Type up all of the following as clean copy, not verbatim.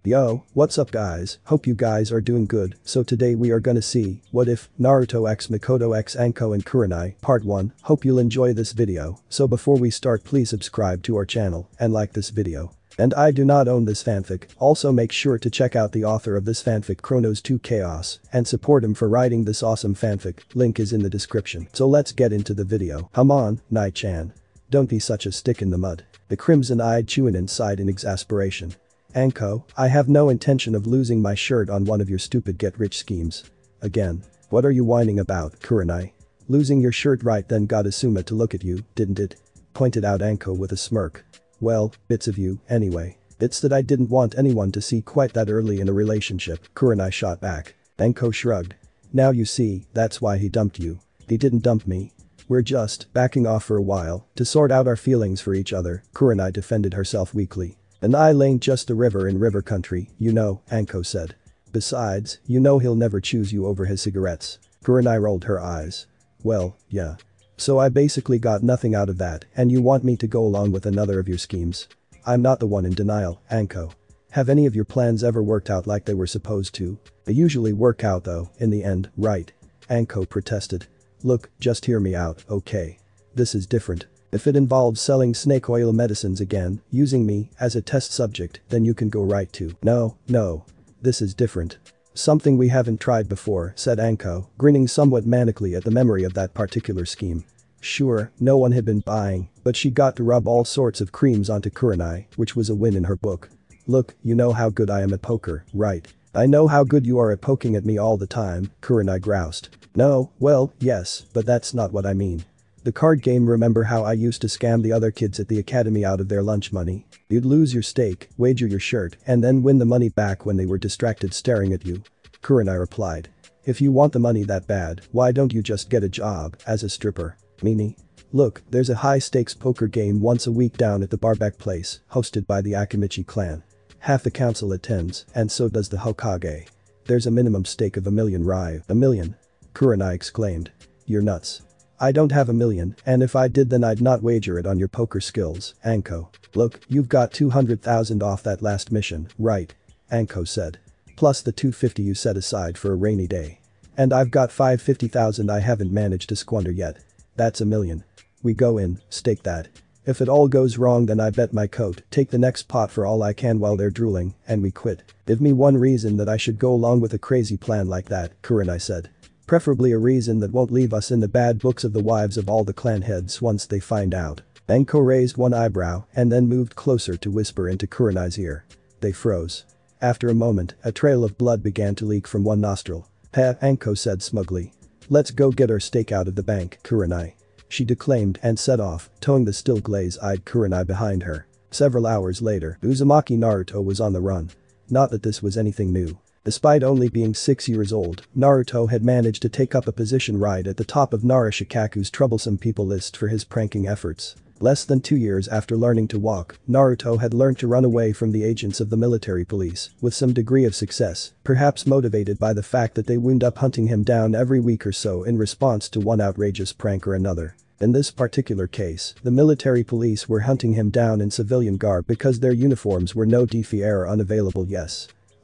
Yo, what's up guys, hope you guys are doing good. So today we are gonna see, what if, Naruto x Mikoto x Anko and Kurenai, part 1, hope you'll enjoy this video. So before we start please subscribe to our channel and like this video. And I do not own this fanfic, also make sure to check out the author of this fanfic Chronos 2 Chaos and support him for writing this awesome fanfic, link is in the description. So let's get into the video. Come on, Nai-chan. Don't be such a stick in the mud. The crimson-eyed Chunin sighed in exasperation. Anko, I have no intention of losing my shirt on one of your stupid get-rich schemes. Again. What are you whining about, Kurenai? Losing your shirt right then got Asuma to look at you, didn't it? Pointed out Anko with a smirk. Well, bits of you, anyway. It's that I didn't want anyone to see quite that early in a relationship, Kurenai shot back. Anko shrugged. Now you see, that's why he dumped you. He didn't dump me. We're just backing off for a while to sort out our feelings for each other, Kurenai defended herself weakly. An isle ain't just a river in river country, you know, Anko said. Besides, you know he'll never choose you over his cigarettes. Kurenai rolled her eyes. Well, yeah. So I basically got nothing out of that and you want me to go along with another of your schemes? I'm not the one in denial, Anko. Have any of your plans ever worked out like they were supposed to? They usually work out though, in the end, right? Anko protested. Look, just hear me out, okay? This is different. If it involves selling snake oil medicines again, using me as a test subject, then you can go right to. No. This is different. Something we haven't tried before, said Anko, grinning somewhat manically at the memory of that particular scheme. Sure, no one had been buying, but she got to rub all sorts of creams onto Kurenai, which was a win in her book. Look, you know how good I am at poker, right? I know how good you are at poking at me all the time, Kurenai groused. No, well, yes, but that's not what I mean. The card game, remember how I used to scam the other kids at the academy out of their lunch money? You'd lose your stake, wager your shirt, and then win the money back when they were distracted staring at you. Kurenai replied. If you want the money that bad, why don't you just get a job as a stripper? Meanie? Look, there's a high-stakes poker game once a week down at the Barback place, hosted by the Akimichi clan. Half the council attends, and so does the Hokage. There's a minimum stake of 1,000,000 Ryu. 1,000,000? Kurenai exclaimed. You're nuts. I don't have 1,000,000, and if I did then I'd not wager it on your poker skills, Anko. Look, you've got 200,000 off that last mission, right? Anko said. Plus the 250 you set aside for a rainy day. And I've got 550,000 I haven't managed to squander yet. That's 1,000,000. We go in, stake that. If it all goes wrong then I bet my coat, take the next pot for all I can while they're drooling, and we quit. Give me one reason that I should go along with a crazy plan like that, Kurenai said. Preferably a reason that won't leave us in the bad books of the wives of all the clan heads once they find out. Anko raised one eyebrow and then moved closer to whisper into Kurenai's ear. They froze. After a moment, a trail of blood began to leak from one nostril. Anko said smugly. Let's go get our stake out of the bank, Kurenai. She declaimed and set off, towing the still glaze-eyed Kurenai behind her. Several hours later, Uzumaki Naruto was on the run. Not that this was anything new. Despite only being 6 years old, Naruto had managed to take up a position right at the top of Nara Shikaku's troublesome people list for his pranking efforts. Less than 2 years after learning to walk, Naruto had learned to run away from the agents of the military police, with some degree of success, perhaps motivated by the fact that they wound up hunting him down every week or so in response to one outrageous prank or another. In this particular case, the military police were hunting him down in civilian garb because their uniforms were no DFR unavailable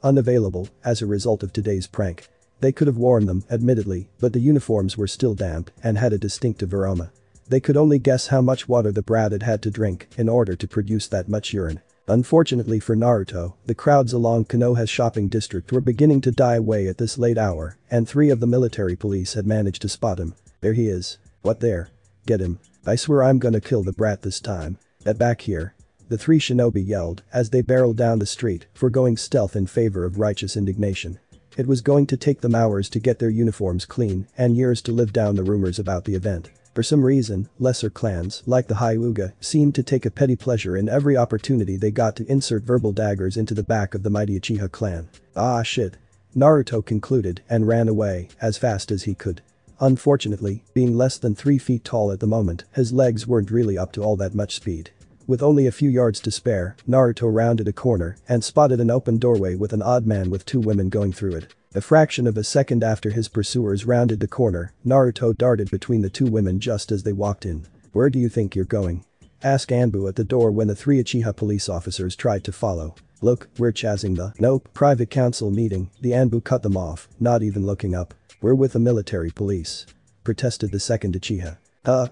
unavailable as a result of today's prank. They could have worn them, admittedly, but the uniforms were still damp and had a distinctive aroma. They could only guess how much water the brat had had to drink in order to produce that much urine. Unfortunately for Naruto, the crowds along Konoha's shopping district were beginning to die away at this late hour, and 3 of the military police had managed to spot him. There he is. What there? Get him. I swear I'm gonna kill the brat this time. Get back here. The 3 shinobi yelled as they barreled down the street, foregoing stealth in favor of righteous indignation. It was going to take them hours to get their uniforms clean and years to live down the rumors about the event. For some reason, lesser clans, like the Hyuga, seemed to take a petty pleasure in every opportunity they got to insert verbal daggers into the back of the mighty Uchiha clan. Ah shit. Naruto concluded and ran away as fast as he could. Unfortunately, being less than 3 feet tall at the moment, his legs weren't really up to all that much speed. With only a few yards to spare, Naruto rounded a corner and spotted an open doorway with an odd man with 2 women going through it. A fraction of a second after his pursuers rounded the corner, Naruto darted between the 2 women just as they walked in. Where do you think you're going? Asked Anbu at the door when the 3 Uchiha police officers tried to follow. Look, we're chazzing the nope private council meeting, the Anbu cut them off, not even looking up. We're with the military police. Protested the second Uchiha.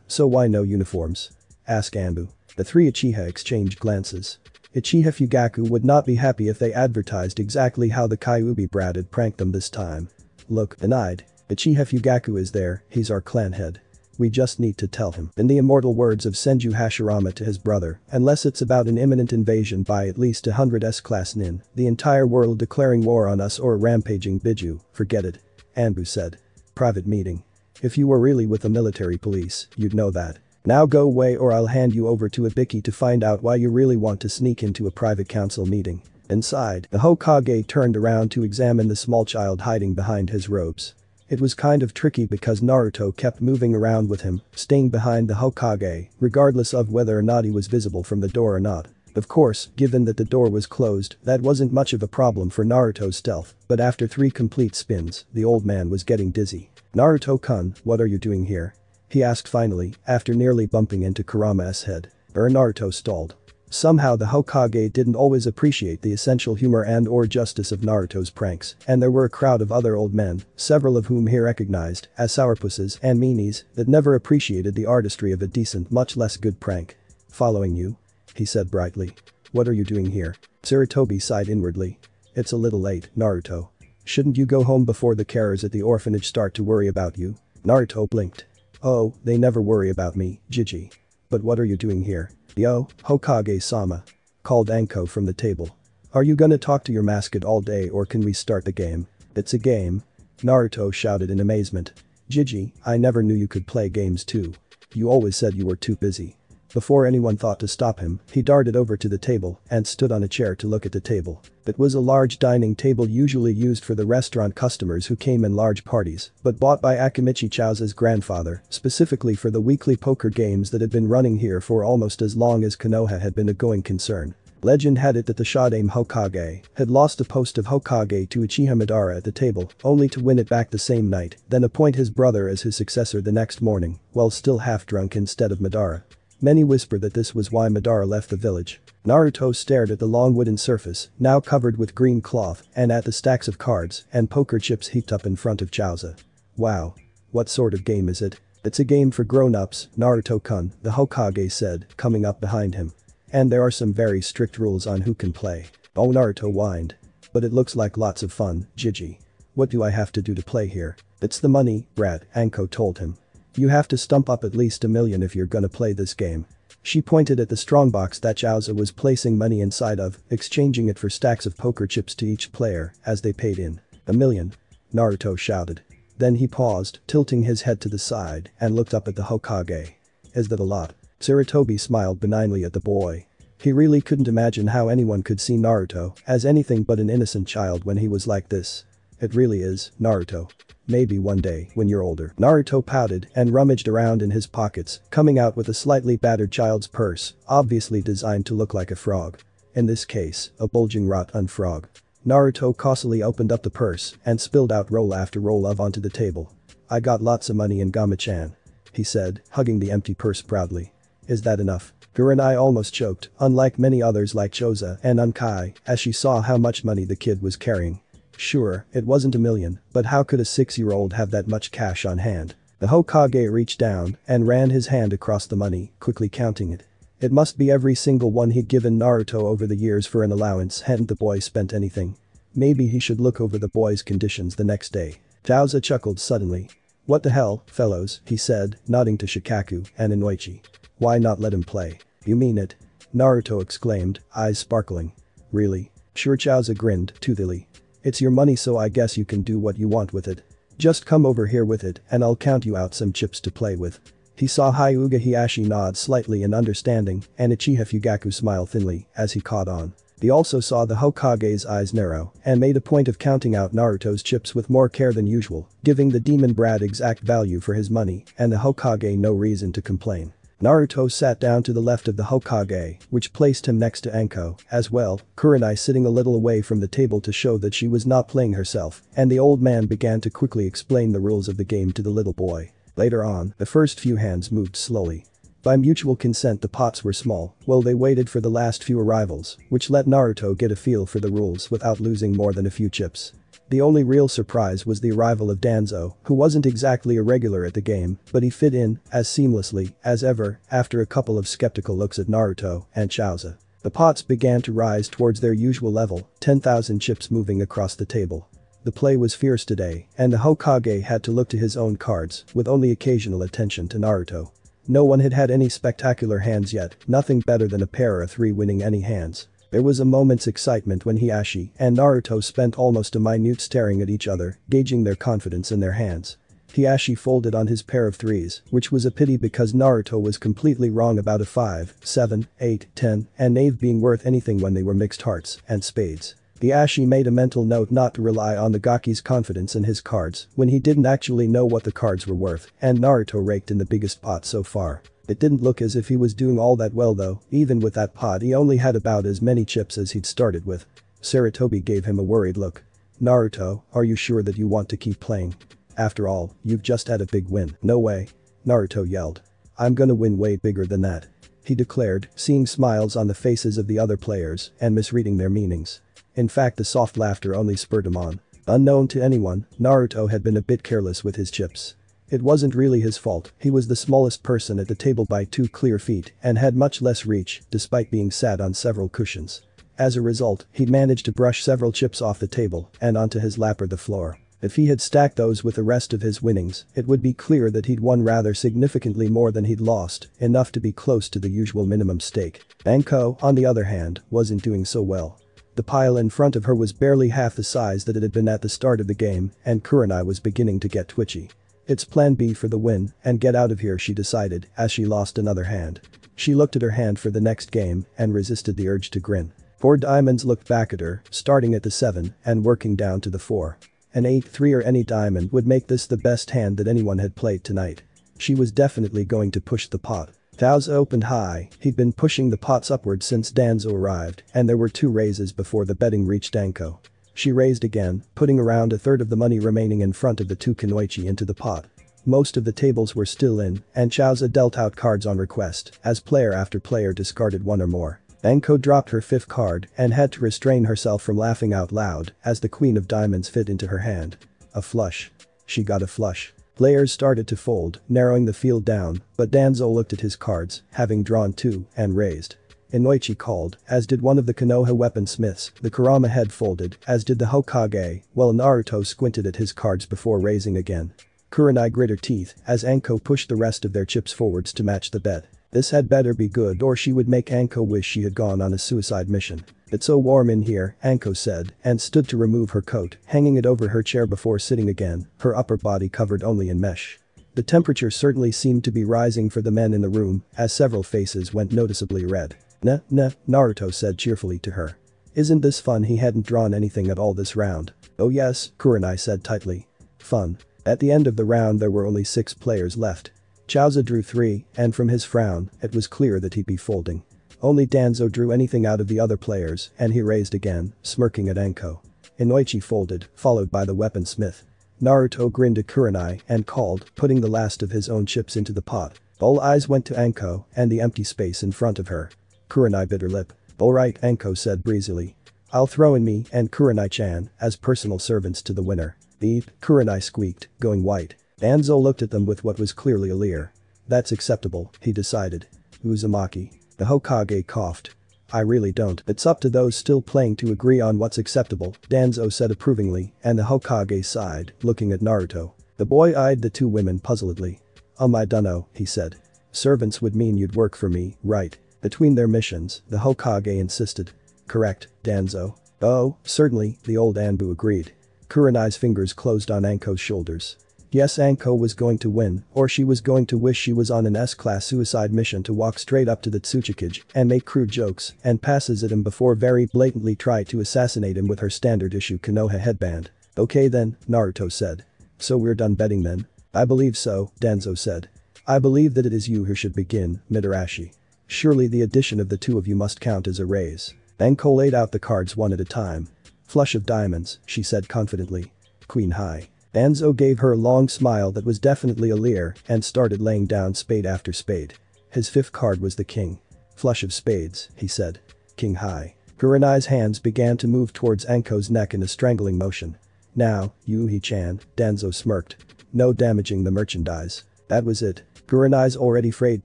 So why no uniforms? Asked Anbu. The three Uchiha exchanged glances. Uchiha Fugaku would not be happy if they advertised exactly how the Kyuubi brat had pranked them this time. Look, denied. Uchiha Fugaku is there, he's our clan head. We just need to tell him. In the immortal words of Senju Hashirama to his brother, unless it's about an imminent invasion by at least 100 S-class nin, the entire world declaring war on us or a rampaging Biju, forget it. Anbu said. Private meeting. If you were really with the military police, you'd know that. Now go away or I'll hand you over to Ibiki to find out why you really want to sneak into a private council meeting. Inside, the Hokage turned around to examine the small child hiding behind his robes. It was kind of tricky because Naruto kept moving around with him, staying behind the Hokage, regardless of whether or not he was visible from the door or not. Of course, given that the door was closed, that wasn't much of a problem for Naruto's stealth, but after 3 complete spins, the old man was getting dizzy. Naruto-kun, what are you doing here? He asked finally, after nearly bumping into Kurama's head. Naruto stalled. Somehow the Hokage didn't always appreciate the essential humor and or justice of Naruto's pranks, and there were a crowd of other old men, several of whom he recognized as sourpusses and meanies, that never appreciated the artistry of a decent much less good prank. Following you? He said brightly. What are you doing here? Sarutobi sighed inwardly. It's a little late, Naruto. Shouldn't you go home before the carers at the orphanage start to worry about you? Naruto blinked. Oh, they never worry about me, Jiji. But what are you doing here? Yo, Hokage-sama. Called Anko from the table. Are you gonna talk to your mascot all day or can we start the game? It's a game. Naruto shouted in amazement. Jiji, I never knew you could play games too. You always said you were too busy. Before anyone thought to stop him, he darted over to the table and stood on a chair to look at the table. It was a large dining table usually used for the restaurant customers who came in large parties, but bought by Akimichi Chow's grandfather, specifically for the weekly poker games that had been running here for almost as long as Konoha had been a going concern. Legend had it that the Shadame Hokage had lost the post of Hokage to Uchiha Madara at the table, only to win it back the same night, then appoint his brother as his successor the next morning, while still half drunk instead of Madara. Many whispered that this was why Madara left the village. Naruto stared at the long wooden surface, now covered with green cloth, and at the stacks of cards and poker chips heaped up in front of Chowza. Wow. What sort of game is it? It's a game for grown-ups, Naruto-kun, the Hokage said, coming up behind him. And there are some very strict rules on who can play. Oh, Naruto whined. But it looks like lots of fun, Jiji. What do I have to do to play here? It's the money, brat, Anko told him. You have to stump up at least $1 million if you're gonna play this game. She pointed at the strongbox that Chowza was placing money inside of, exchanging it for stacks of poker chips to each player as they paid in. $1 million. Naruto shouted. Then he paused, tilting his head to the side, and looked up at the Hokage. Is that a lot? Sarutobi smiled benignly at the boy. He really couldn't imagine how anyone could see Naruto as anything but an innocent child when he was like this. It really is, Naruto. Maybe one day, when you're older. Naruto pouted and rummaged around in his pockets, coming out with a slightly battered child's purse, obviously designed to look like a frog. In this case, a bulging rotten frog. Naruto cautiously opened up the purse and spilled out roll after roll of onto the table. I got lots of money in Gama-chan. He said, hugging the empty purse proudly. Is that enough? Kurenai almost choked, unlike many others like Choza and Unkai, as she saw how much money the kid was carrying. Sure, it wasn't $1 million, but how could a 6-year-old have that much cash on hand? The Hokage reached down and ran his hand across the money, quickly counting it. It must be every single one he'd given Naruto over the years for an allowance. Hadn't the boy spent anything? Maybe he should look over the boy's conditions the next day. Chowza chuckled suddenly. What the hell, fellows, he said, nodding to Shikaku and Inoichi. Why not let him play? You mean it? Naruto exclaimed, eyes sparkling. Really? Sure, Chowza grinned, toothily. It's your money, so I guess you can do what you want with it. Just come over here with it and I'll count you out some chips to play with. He saw Hyuga Hiashi nod slightly in understanding and Uchiha Fugaku smile thinly as he caught on. He also saw the Hokage's eyes narrow and made a point of counting out Naruto's chips with more care than usual, giving the demon brat exact value for his money and the Hokage no reason to complain. Naruto sat down to the left of the Hokage, which placed him next to Anko, as well, Kurenai sitting a little away from the table to show that she was not playing herself, and the old man began to quickly explain the rules of the game to the little boy. Later on, the first few hands moved slowly. By mutual consent the pots were small, while they waited for the last few arrivals, which let Naruto get a feel for the rules without losing more than a few chips. The only real surprise was the arrival of Danzo, who wasn't exactly a regular at the game, but he fit in as seamlessly as ever after a couple of skeptical looks at Naruto and Chauza. The pots began to rise towards their usual level, 10,000 chips moving across the table. The play was fierce today, and the Hokage had to look to his own cards, with only occasional attention to Naruto. No one had had any spectacular hands yet, nothing better than a pair of 3 winning any hands. There was a moment's excitement when Hiashi and Naruto spent almost a minute staring at each other, gauging their confidence in their hands. Hiashi folded on his pair of 3s, which was a pity because Naruto was completely wrong about a 5, 7, 8, 10, and knave being worth anything when they were mixed hearts and spades. Hiashi made a mental note not to rely on the Gaki's confidence in his cards when he didn't actually know what the cards were worth, and Naruto raked in the biggest pot so far. It didn't look as if he was doing all that well though, even with that pot he only had about as many chips as he'd started with. Sarutobi gave him a worried look. "Naruto, are you sure that you want to keep playing? After all, you've just had a big win." "No way," Naruto yelled. "I'm gonna win way bigger than that," he declared, seeing smiles on the faces of the other players and misreading their meanings. In fact, the soft laughter only spurred him on. Unknown to anyone, Naruto had been a bit careless with his chips. It wasn't really his fault, he was the smallest person at the table by 2 clear feet and had much less reach despite being sat on several cushions. As a result, he'd managed to brush several chips off the table and onto his lap or the floor. If he had stacked those with the rest of his winnings, it would be clear that he'd won rather significantly more than he'd lost, enough to be close to the usual minimum stake. Anko, on the other hand, wasn't doing so well. The pile in front of her was barely half the size that it had been at the start of the game, and Kurenai was beginning to get twitchy. It's plan B for the win and get out of here, she decided as she lost another hand. She looked at her hand for the next game and resisted the urge to grin. 4 diamonds looked back at her, starting at the 7 and working down to the 4. An 8, 3 or any diamond would make this the best hand that anyone had played tonight. She was definitely going to push the pot. Chauza opened high, he'd been pushing the pots upward since Danzo arrived, and there were 2 raises before the betting reached Anko. She raised again, putting around a third of the money remaining in front of the 2 kunoichi into the pot. Most of the tables were still in, and Chauza dealt out cards on request, as player after player discarded 1 or more. Anko dropped her 5th card and had to restrain herself from laughing out loud as the queen of diamonds fit into her hand. A flush. She got a flush. Players started to fold, narrowing the field down, but Danzo looked at his cards, having drawn 2, and raised. Inoichi called, as did one of the Konoha weaponsmiths, the Kurama head folded, as did the Hokage, while Naruto squinted at his cards before raising again. Kurenai grit her teeth as Anko pushed the rest of their chips forwards to match the bet. This had better be good or she would make Anko wish she had gone on a suicide mission. "It's so warm in here," Anko said, and stood to remove her coat, hanging it over her chair before sitting again, her upper body covered only in mesh. The temperature certainly seemed to be rising for the men in the room, as several faces went noticeably red. "Nah, Naruto said cheerfully to her. "Isn't this fun?" He hadn't drawn anything at all this round. "Oh yes," Kurenai said tightly. "Fun." At the end of the round there were only 6 players left. Chauza drew 3, and from his frown, it was clear that he'd be folding. Only Danzo drew anything out of the other players, and he raised again, smirking at Anko. Inoichi folded, followed by the weaponsmith. Naruto grinned at Kurenai and called, putting the last of his own chips into the pot. All eyes went to Anko and the empty space in front of her. Kurenai bit her lip. "Alright," Anko said breezily. "I'll throw in me and Kurenai-chan as personal servants to the winner." "Beep," Kurenai squeaked, going white. Danzo looked at them with what was clearly a leer. "That's acceptable," he decided. "Uzumaki." The Hokage coughed. "I really don't. It's up to those still playing to agree on what's acceptable," Danzo said approvingly, and the Hokage sighed, looking at Naruto. The boy eyed the 2 women puzzledly. I dunno," he said. "Servants would mean you'd work for me, right?" Between their missions, the Hokage insisted. "Correct, Danzo." "Oh, certainly," the old Anbu agreed. Kurenai's fingers closed on Anko's shoulders. Yes, Anko was going to win, or she was going to wish she was on an S-class suicide mission to walk straight up to the Tsuchikage and make crude jokes and passes at him before very blatantly try to assassinate him with her standard-issue Konoha headband. "Okay then," Naruto said. "So we're done betting then?" "I believe so," Danzo said. "I believe that it is you who should begin, Mitarashi. Surely the addition of the 2 of you must count as a raise." Anko laid out the cards one at a time. "Flush of diamonds," she said confidently. "Queen high." Danzo gave her a long smile that was definitely a leer and started laying down spade after spade. His fifth card was the king. Flush of spades, he said. King high. Kurenai's hands began to move towards Anko's neck in a strangling motion. Now, Yuhi-chan, Danzo smirked. No damaging the merchandise. That was it. Kurenai's already frayed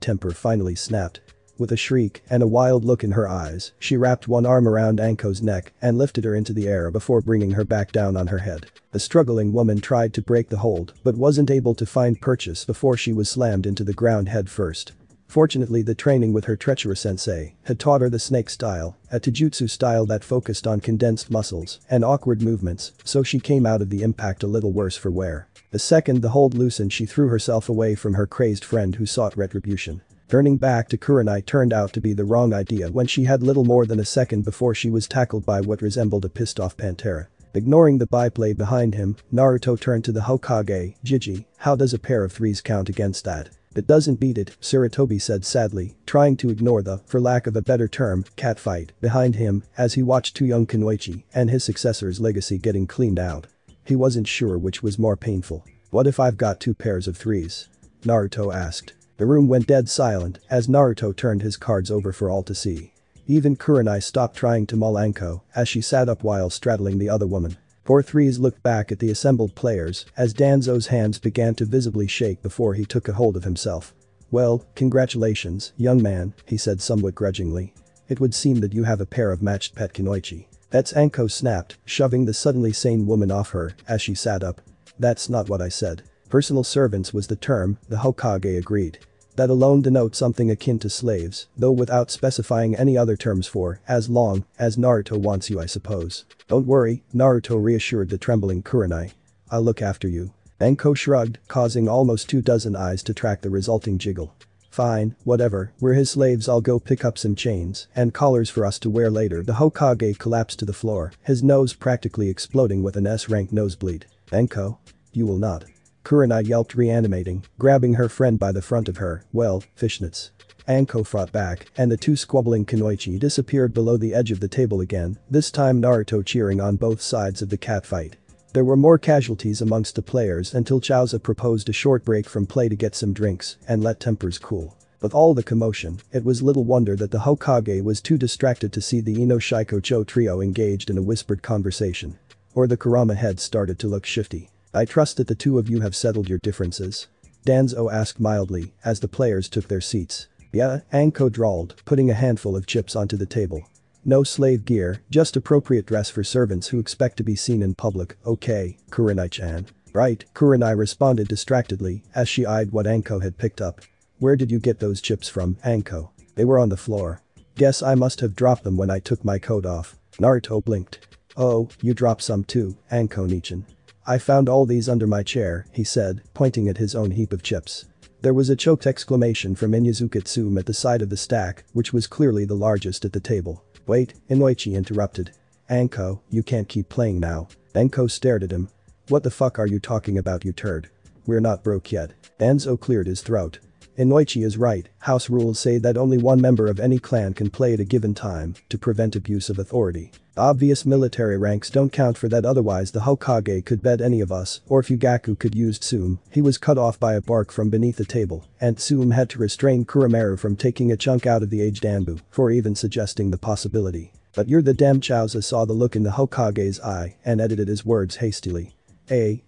temper finally snapped. With a shriek and a wild look in her eyes, she wrapped one arm around Anko's neck and lifted her into the air before bringing her back down on her head. The struggling woman tried to break the hold but wasn't able to find purchase before she was slammed into the ground head first. Fortunately, the training with her treacherous sensei had taught her the snake style, a taijutsu style that focused on condensed muscles and awkward movements, so she came out of the impact a little worse for wear. The second the hold loosened, she threw herself away from her crazed friend who sought retribution. Turning back to Kurenai turned out to be the wrong idea when she had little more than a second before she was tackled by what resembled a pissed-off Pantera. Ignoring the byplay behind him, Naruto turned to the Hokage. Jiji, how does a pair of threes count against that? It doesn't beat it, Sarutobi said sadly, trying to ignore the, for lack of a better term, catfight behind him as he watched too young Kunoichi and his successor's legacy getting cleaned out. He wasn't sure which was more painful. What if I've got two pairs of threes? Naruto asked. The room went dead silent as Naruto turned his cards over for all to see. Even Kurenai stopped trying to maul Anko as she sat up while straddling the other woman. Poor Threes looked back at the assembled players as Danzo's hands began to visibly shake before he took a hold of himself. Well, congratulations, young man, he said somewhat grudgingly. It would seem that you have a pair of matched pet Kunoichi. That's Anko snapped, shoving the suddenly sane woman off her as she sat up. That's not what I said. Personal servants was the term, the Hokage agreed. That alone denotes something akin to slaves, though without specifying any other terms for as long as Naruto wants you, I suppose. Don't worry, Naruto reassured the trembling Kurenai. I'll look after you. Anko shrugged, causing almost 24 eyes to track the resulting jiggle. Fine, whatever, we're his slaves. I'll go pick up some chains and collars for us to wear later. The Hokage collapsed to the floor, his nose practically exploding with an S-rank nosebleed. Anko? You will not. Kurenai yelped, reanimating, grabbing her friend by the front of her, well, fishnets. Anko fought back, and the two squabbling Kunoichi disappeared below the edge of the table again, this time Naruto cheering on both sides of the catfight. There were more casualties amongst the players until Chaoza proposed a short break from play to get some drinks and let tempers cool. With all the commotion, it was little wonder that the Hokage was too distracted to see the Ino Shikocho trio engaged in a whispered conversation. Or the Kurama head started to look shifty. I trust that the two of you have settled your differences? Danzo asked mildly as the players took their seats. Yeah, Anko drawled, putting a handful of chips onto the table. No slave gear, just appropriate dress for servants who expect to be seen in public, okay, Kurenai-chan. Right, Kurenai responded distractedly as she eyed what Anko had picked up. Where did you get those chips from, Anko? They were on the floor. Guess I must have dropped them when I took my coat off. Naruto blinked. Oh, you dropped some too, Anko-nichan. I found all these under my chair, he said, pointing at his own heap of chips. There was a choked exclamation from Inyazuka Tsume at the side of the stack, which was clearly the largest at the table. Wait, Inoichi interrupted. Anko, you can't keep playing now. Anko stared at him. What the fuck are you talking about, you turd? We're not broke yet. Danzo cleared his throat. Inoichi is right, house rules say that only one member of any clan can play at a given time to prevent abuse of authority. Obvious military ranks don't count for that, otherwise the Hokage could bet any of us, or if Yugaku could use Tsume. He was cut off by a bark from beneath the table, and Tsume had to restrain Kuramaru from taking a chunk out of the aged Anbu for even suggesting the possibility. But you're the damn. Chaoza saw the look in the Hokage's eye and edited his words hastily.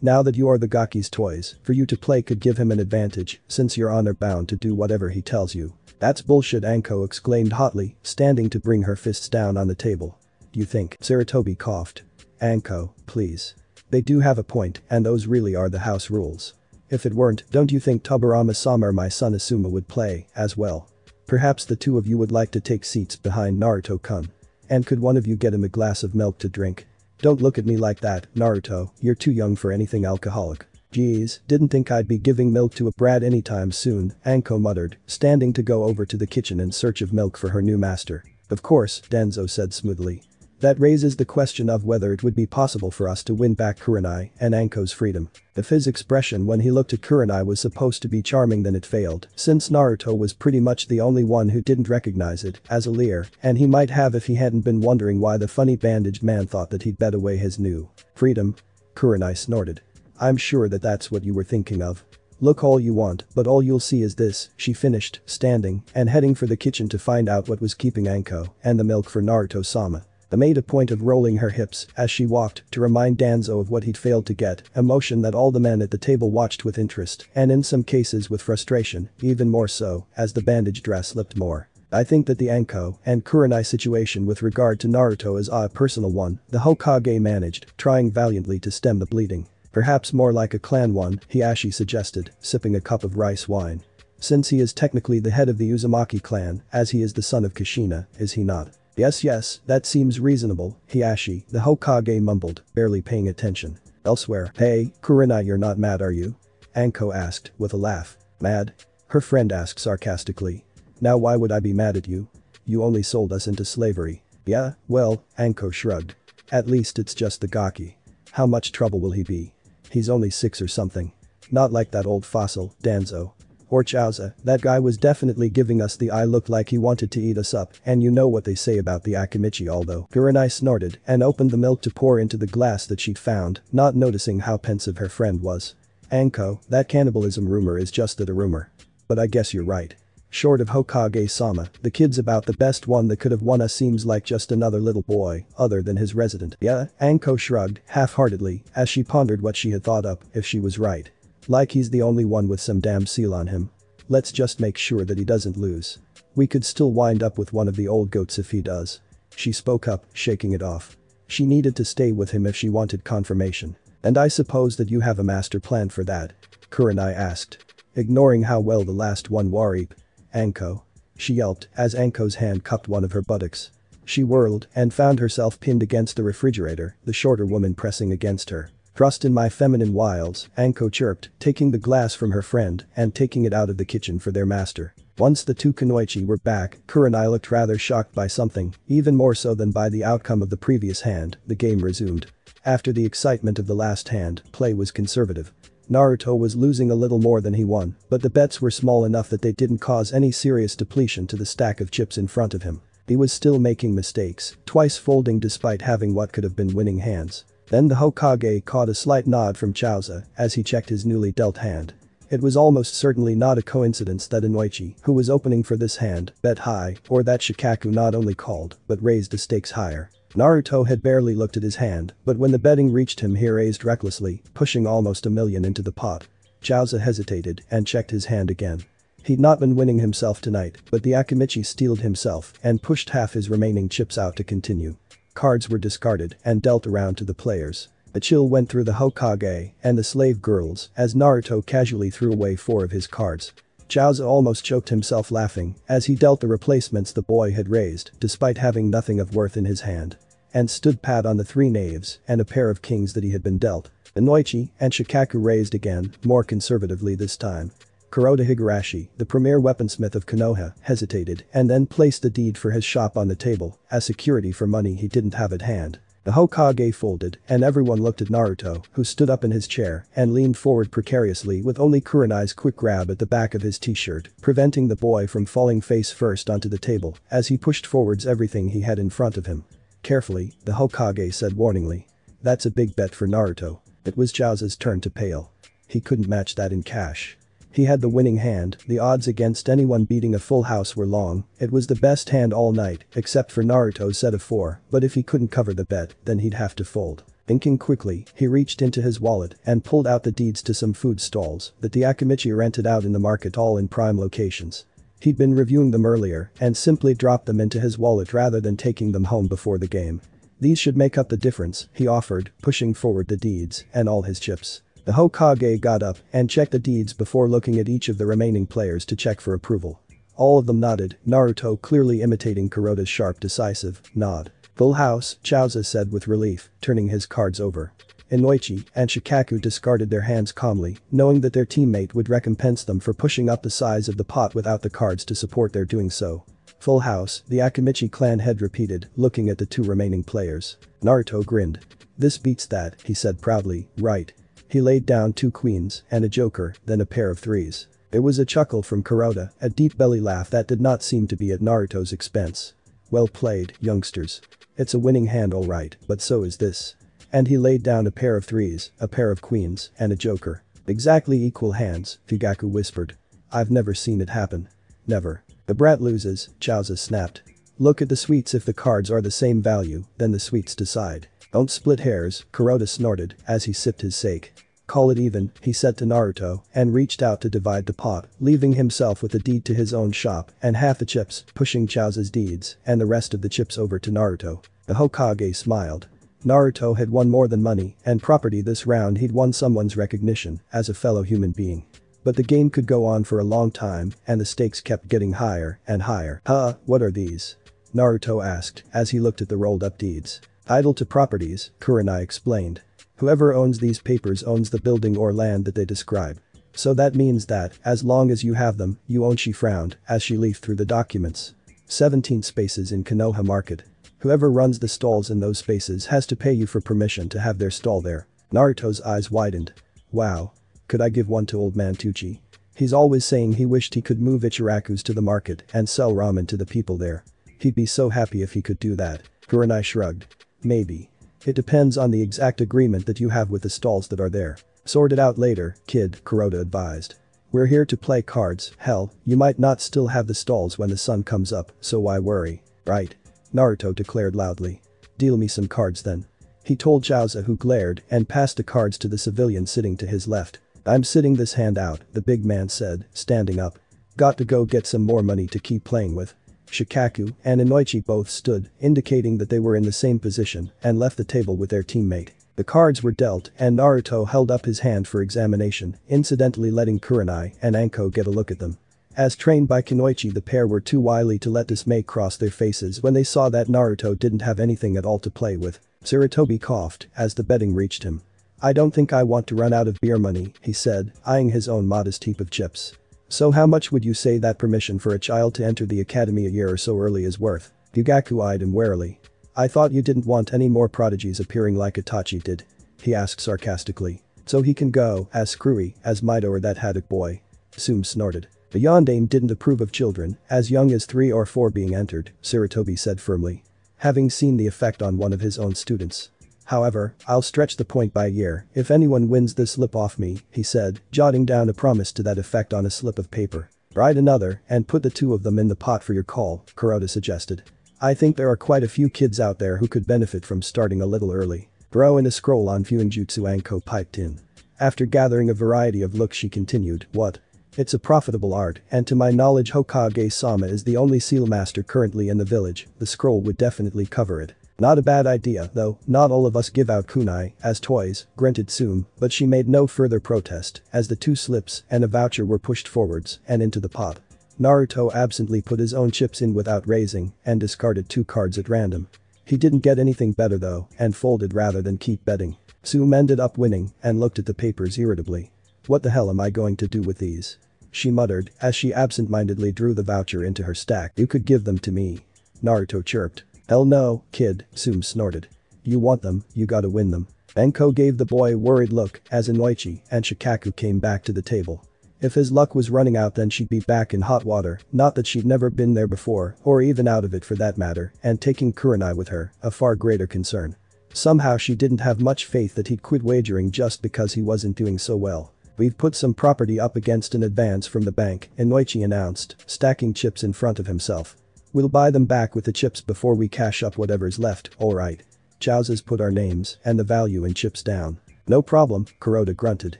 Now that you are the Gaki's toys, for you to play could give him an advantage since you're honor-bound to do whatever he tells you. That's bullshit, Anko exclaimed hotly, standing to bring her fists down on the table. You think? Sarutobi coughed. Anko, please. They do have a point, and those really are the house rules. If it weren't, don't you think Tobarama-sama or my son Asuma would play as well? Perhaps the two of you would like to take seats behind Naruto-kun. And could one of you get him a glass of milk to drink? Don't look at me like that, Naruto, you're too young for anything alcoholic. Geez, didn't think I'd be giving milk to a brat anytime soon, Anko muttered, standing to go over to the kitchen in search of milk for her new master. Of course, Danzo said smoothly. That raises the question of whether it would be possible for us to win back Kurenai and Anko's freedom. If his expression when he looked at Kurenai was supposed to be charming, then it failed, since Naruto was pretty much the only one who didn't recognize it as a leer, and he might have if he hadn't been wondering why the funny bandaged man thought that he'd bet away his new freedom. Kurenai snorted. I'm sure that that's what you were thinking of. Look all you want, but all you'll see is this, she finished, standing and heading for the kitchen to find out what was keeping Anko and the milk for Naruto-sama. They made a point of rolling her hips as she walked to remind Danzo of what he'd failed to get, a motion that all the men at the table watched with interest and in some cases with frustration, even more so as the bandage dress slipped more. I think that the Anko and Kurenai situation with regard to Naruto is a personal one, the Hokage managed, trying valiantly to stem the bleeding. Perhaps more like a clan one, Hiashi suggested, sipping a cup of rice wine. Since he is technically the head of the Uzumaki clan, as he is the son of Kushina, is he not? Yes, that seems reasonable, Hiashi, the Hokage mumbled, barely paying attention. Elsewhere, hey, Kurenai, you're not mad, are you? Anko asked, with a laugh. Mad? Her friend asked sarcastically. Now why would I be mad at you? You only sold us into slavery. Yeah, well, Anko shrugged. At least it's just the Gaki. How much trouble will he be? He's only 6 or something. Not like that old fossil, Danzo. Or Chauza, that guy was definitely giving us the eye look like he wanted to eat us up, and you know what they say about the Akimichi although. Kurenai snorted and opened the milk to pour into the glass that she'd found, not noticing how pensive her friend was. Anko, that cannibalism rumor is just that a rumor. But I guess you're right. Short of Hokage-sama, the kid's about the best one that could have won us seems like just another little boy, other than his resident. Yeah, Anko shrugged, half-heartedly, as she pondered what she had thought up, if she was right. Like he's the only one with some damn seal on him. Let's just make sure that he doesn't lose. We could still wind up with one of the old goats if he does. She spoke up, shaking it off. She needed to stay with him if she wanted confirmation. And I suppose that you have a master plan for that? Kurenai asked. Ignoring how well the last one warried. Anko. She yelped as Anko's hand cupped one of her buttocks. She whirled and found herself pinned against the refrigerator, the shorter woman pressing against her. Trust in my feminine wiles, Anko chirped, taking the glass from her friend and taking it out of the kitchen for their master. Once the two Kunoichi were back, Kurenai looked rather shocked by something, even more so than by the outcome of the previous hand. The game resumed. After the excitement of the last hand, play was conservative. Naruto was losing a little more than he won, but the bets were small enough that they didn't cause any serious depletion to the stack of chips in front of him. He was still making mistakes, twice folding despite having what could have been winning hands. Then the Hokage caught a slight nod from Chauza as he checked his newly dealt hand. It was almost certainly not a coincidence that Inoichi, who was opening for this hand, bet high, or that Shikaku not only called, but raised the stakes higher. Naruto had barely looked at his hand, but when the betting reached him he raised recklessly, pushing almost $1 million into the pot. Chauza hesitated and checked his hand again. He'd not been winning himself tonight, but the Akimichi steeled himself and pushed half his remaining chips out to continue. Cards were discarded and dealt around to the players. A chill went through the Hokage and the slave girls as Naruto casually threw away 4 of his cards. Chauza almost choked himself laughing as he dealt the replacements the boy had raised despite having nothing of worth in his hand. And stood pat on the 3 knaves and a pair of kings that he had been dealt. Inoichi and Shikaku raised again, more conservatively this time. Kuroda Higurashi, the premier weaponsmith of Konoha, hesitated and then placed the deed for his shop on the table as security for money he didn't have at hand. The Hokage folded and everyone looked at Naruto, who stood up in his chair and leaned forward precariously with only Kurenai's quick grab at the back of his t-shirt, preventing the boy from falling face first onto the table as he pushed forwards everything he had in front of him. Carefully, the Hokage said warningly. That's a big bet for Naruto. It was Chauza's turn to pale. He couldn't match that in cash. He had the winning hand, the odds against anyone beating a full house were long, it was the best hand all night, except for Naruto's set of 4, but if he couldn't cover the bet, then he'd have to fold. Thinking quickly, he reached into his wallet and pulled out the deeds to some food stalls that the Akimichi rented out in the market, all in prime locations. He'd been reviewing them earlier and simply dropped them into his wallet rather than taking them home before the game. These should make up the difference, he offered, pushing forward the deeds and all his chips. The Hokage got up and checked the deeds before looking at each of the remaining players to check for approval. All of them nodded, Naruto clearly imitating Kuroda's sharp decisive nod. Full house, Chauza said with relief, turning his cards over. Inoichi and Shikaku discarded their hands calmly, knowing that their teammate would recompense them for pushing up the size of the pot without the cards to support their doing so. Full house, the Akimichi clan head repeated, looking at the 2 remaining players. Naruto grinned. This beats that, he said proudly, right. He laid down 2 queens and a joker, then a pair of 3s. There was a chuckle from Kuroda, a deep belly laugh that did not seem to be at Naruto's expense. Well played, youngsters. It's a winning hand all right, but so is this. And he laid down a pair of 3s, a pair of queens, and a joker. Exactly equal hands, Fugaku whispered. I've never seen it happen. Never. The brat loses, Chaoza snapped. Look at the sweets. If the cards are the same value, then the sweets decide. Don't split hairs, Kuroda snorted as he sipped his sake. Call it even, he said to Naruto and reached out to divide the pot, leaving himself with a deed to his own shop and half the chips, pushing Chaoza's deeds and the rest of the chips over to Naruto. The Hokage smiled. Naruto had won more than money and property this round. He'd won someone's recognition as a fellow human being. But the game could go on for a long time and the stakes kept getting higher and higher. What are these? Naruto asked as he looked at the rolled up deeds. Title to properties, Kurenai explained. Whoever owns these papers owns the building or land that they describe. So that means that, as long as you have them, you own. She frowned as she leafed through the documents. 17 spaces in Konoha Market. Whoever runs the stalls in those spaces has to pay you for permission to have their stall there. Naruto's eyes widened. Wow. Could I give one to old man Tucci? He's always saying he wished he could move Ichiraku's to the market and sell ramen to the people there. He'd be so happy if he could do that. Kurenai shrugged. Maybe. It depends on the exact agreement that you have with the stalls that are there. Sort it out later, kid, Kuroda advised. We're here to play cards. Hell, you might not still have the stalls when the sun comes up, so why worry? Right. Naruto declared loudly. Deal me some cards then. He told Chaoza, who glared and passed the cards to the civilian sitting to his left. I'm sitting this hand out, the big man said, standing up. Got to go get some more money to keep playing with. Shikaku and Inoichi both stood, indicating that they were in the same position, and left the table with their teammate. The cards were dealt and Naruto held up his hand for examination, incidentally letting Kurenai and Anko get a look at them. As trained by Kunoichi, the pair were too wily to let dismay cross their faces when they saw that Naruto didn't have anything at all to play with. Sarutobi coughed as the betting reached him. I don't think I want to run out of beer money, he said, eyeing his own modest heap of chips. So how much would you say that permission for a child to enter the academy a year or so early is worth? Fugaku eyed him warily. I thought you didn't want any more prodigies appearing like Itachi did. He asked sarcastically. So he can go as screwy as Mido or that Haddock boy. Sum snorted. The Yondaime didn't approve of children as young as 3 or 4 being entered, Sarutobi said firmly. Having seen the effect on one of his own students. However, I'll stretch the point by a year if anyone wins this slip off me, he said, jotting down a promise to that effect on a slip of paper. Write another and put the 2 of them in the pot for your call, Kuroda suggested. I think there are quite a few kids out there who could benefit from starting a little early. Throw in a scroll on Fuinjutsu, Anko piped in. After gathering a variety of looks, she continued, what? It's a profitable art, and to my knowledge Hokage-sama is the only seal master currently in the village. The scroll would definitely cover it. Not a bad idea, though, not all of us give out kunai as toys, grunted Sum, but she made no further protest as the 2 slips and a voucher were pushed forwards and into the pot. Naruto absently put his own chips in without raising and discarded 2 cards at random. He didn't get anything better though and folded rather than keep betting. Sum ended up winning and looked at the papers irritably. What the hell am I going to do with these? She muttered as she absent-mindedly drew the voucher into her stack. You could give them to me. Naruto chirped. Hell no, kid, Sum snorted. You want them, you gotta win them. Anko gave the boy a worried look as Inoichi and Shikaku came back to the table. If his luck was running out, then she'd be back in hot water, not that she'd never been there before or even out of it for that matter, and taking Kurenai with her, a far greater concern. Somehow she didn't have much faith that he'd quit wagering just because he wasn't doing so well. We've put some property up against an advance from the bank, Inoichi announced, stacking chips in front of himself. We'll buy them back with the chips before we cash up whatever's left, alright. Chaoza's put our names and the value in chips down. No problem, Kuroda grunted.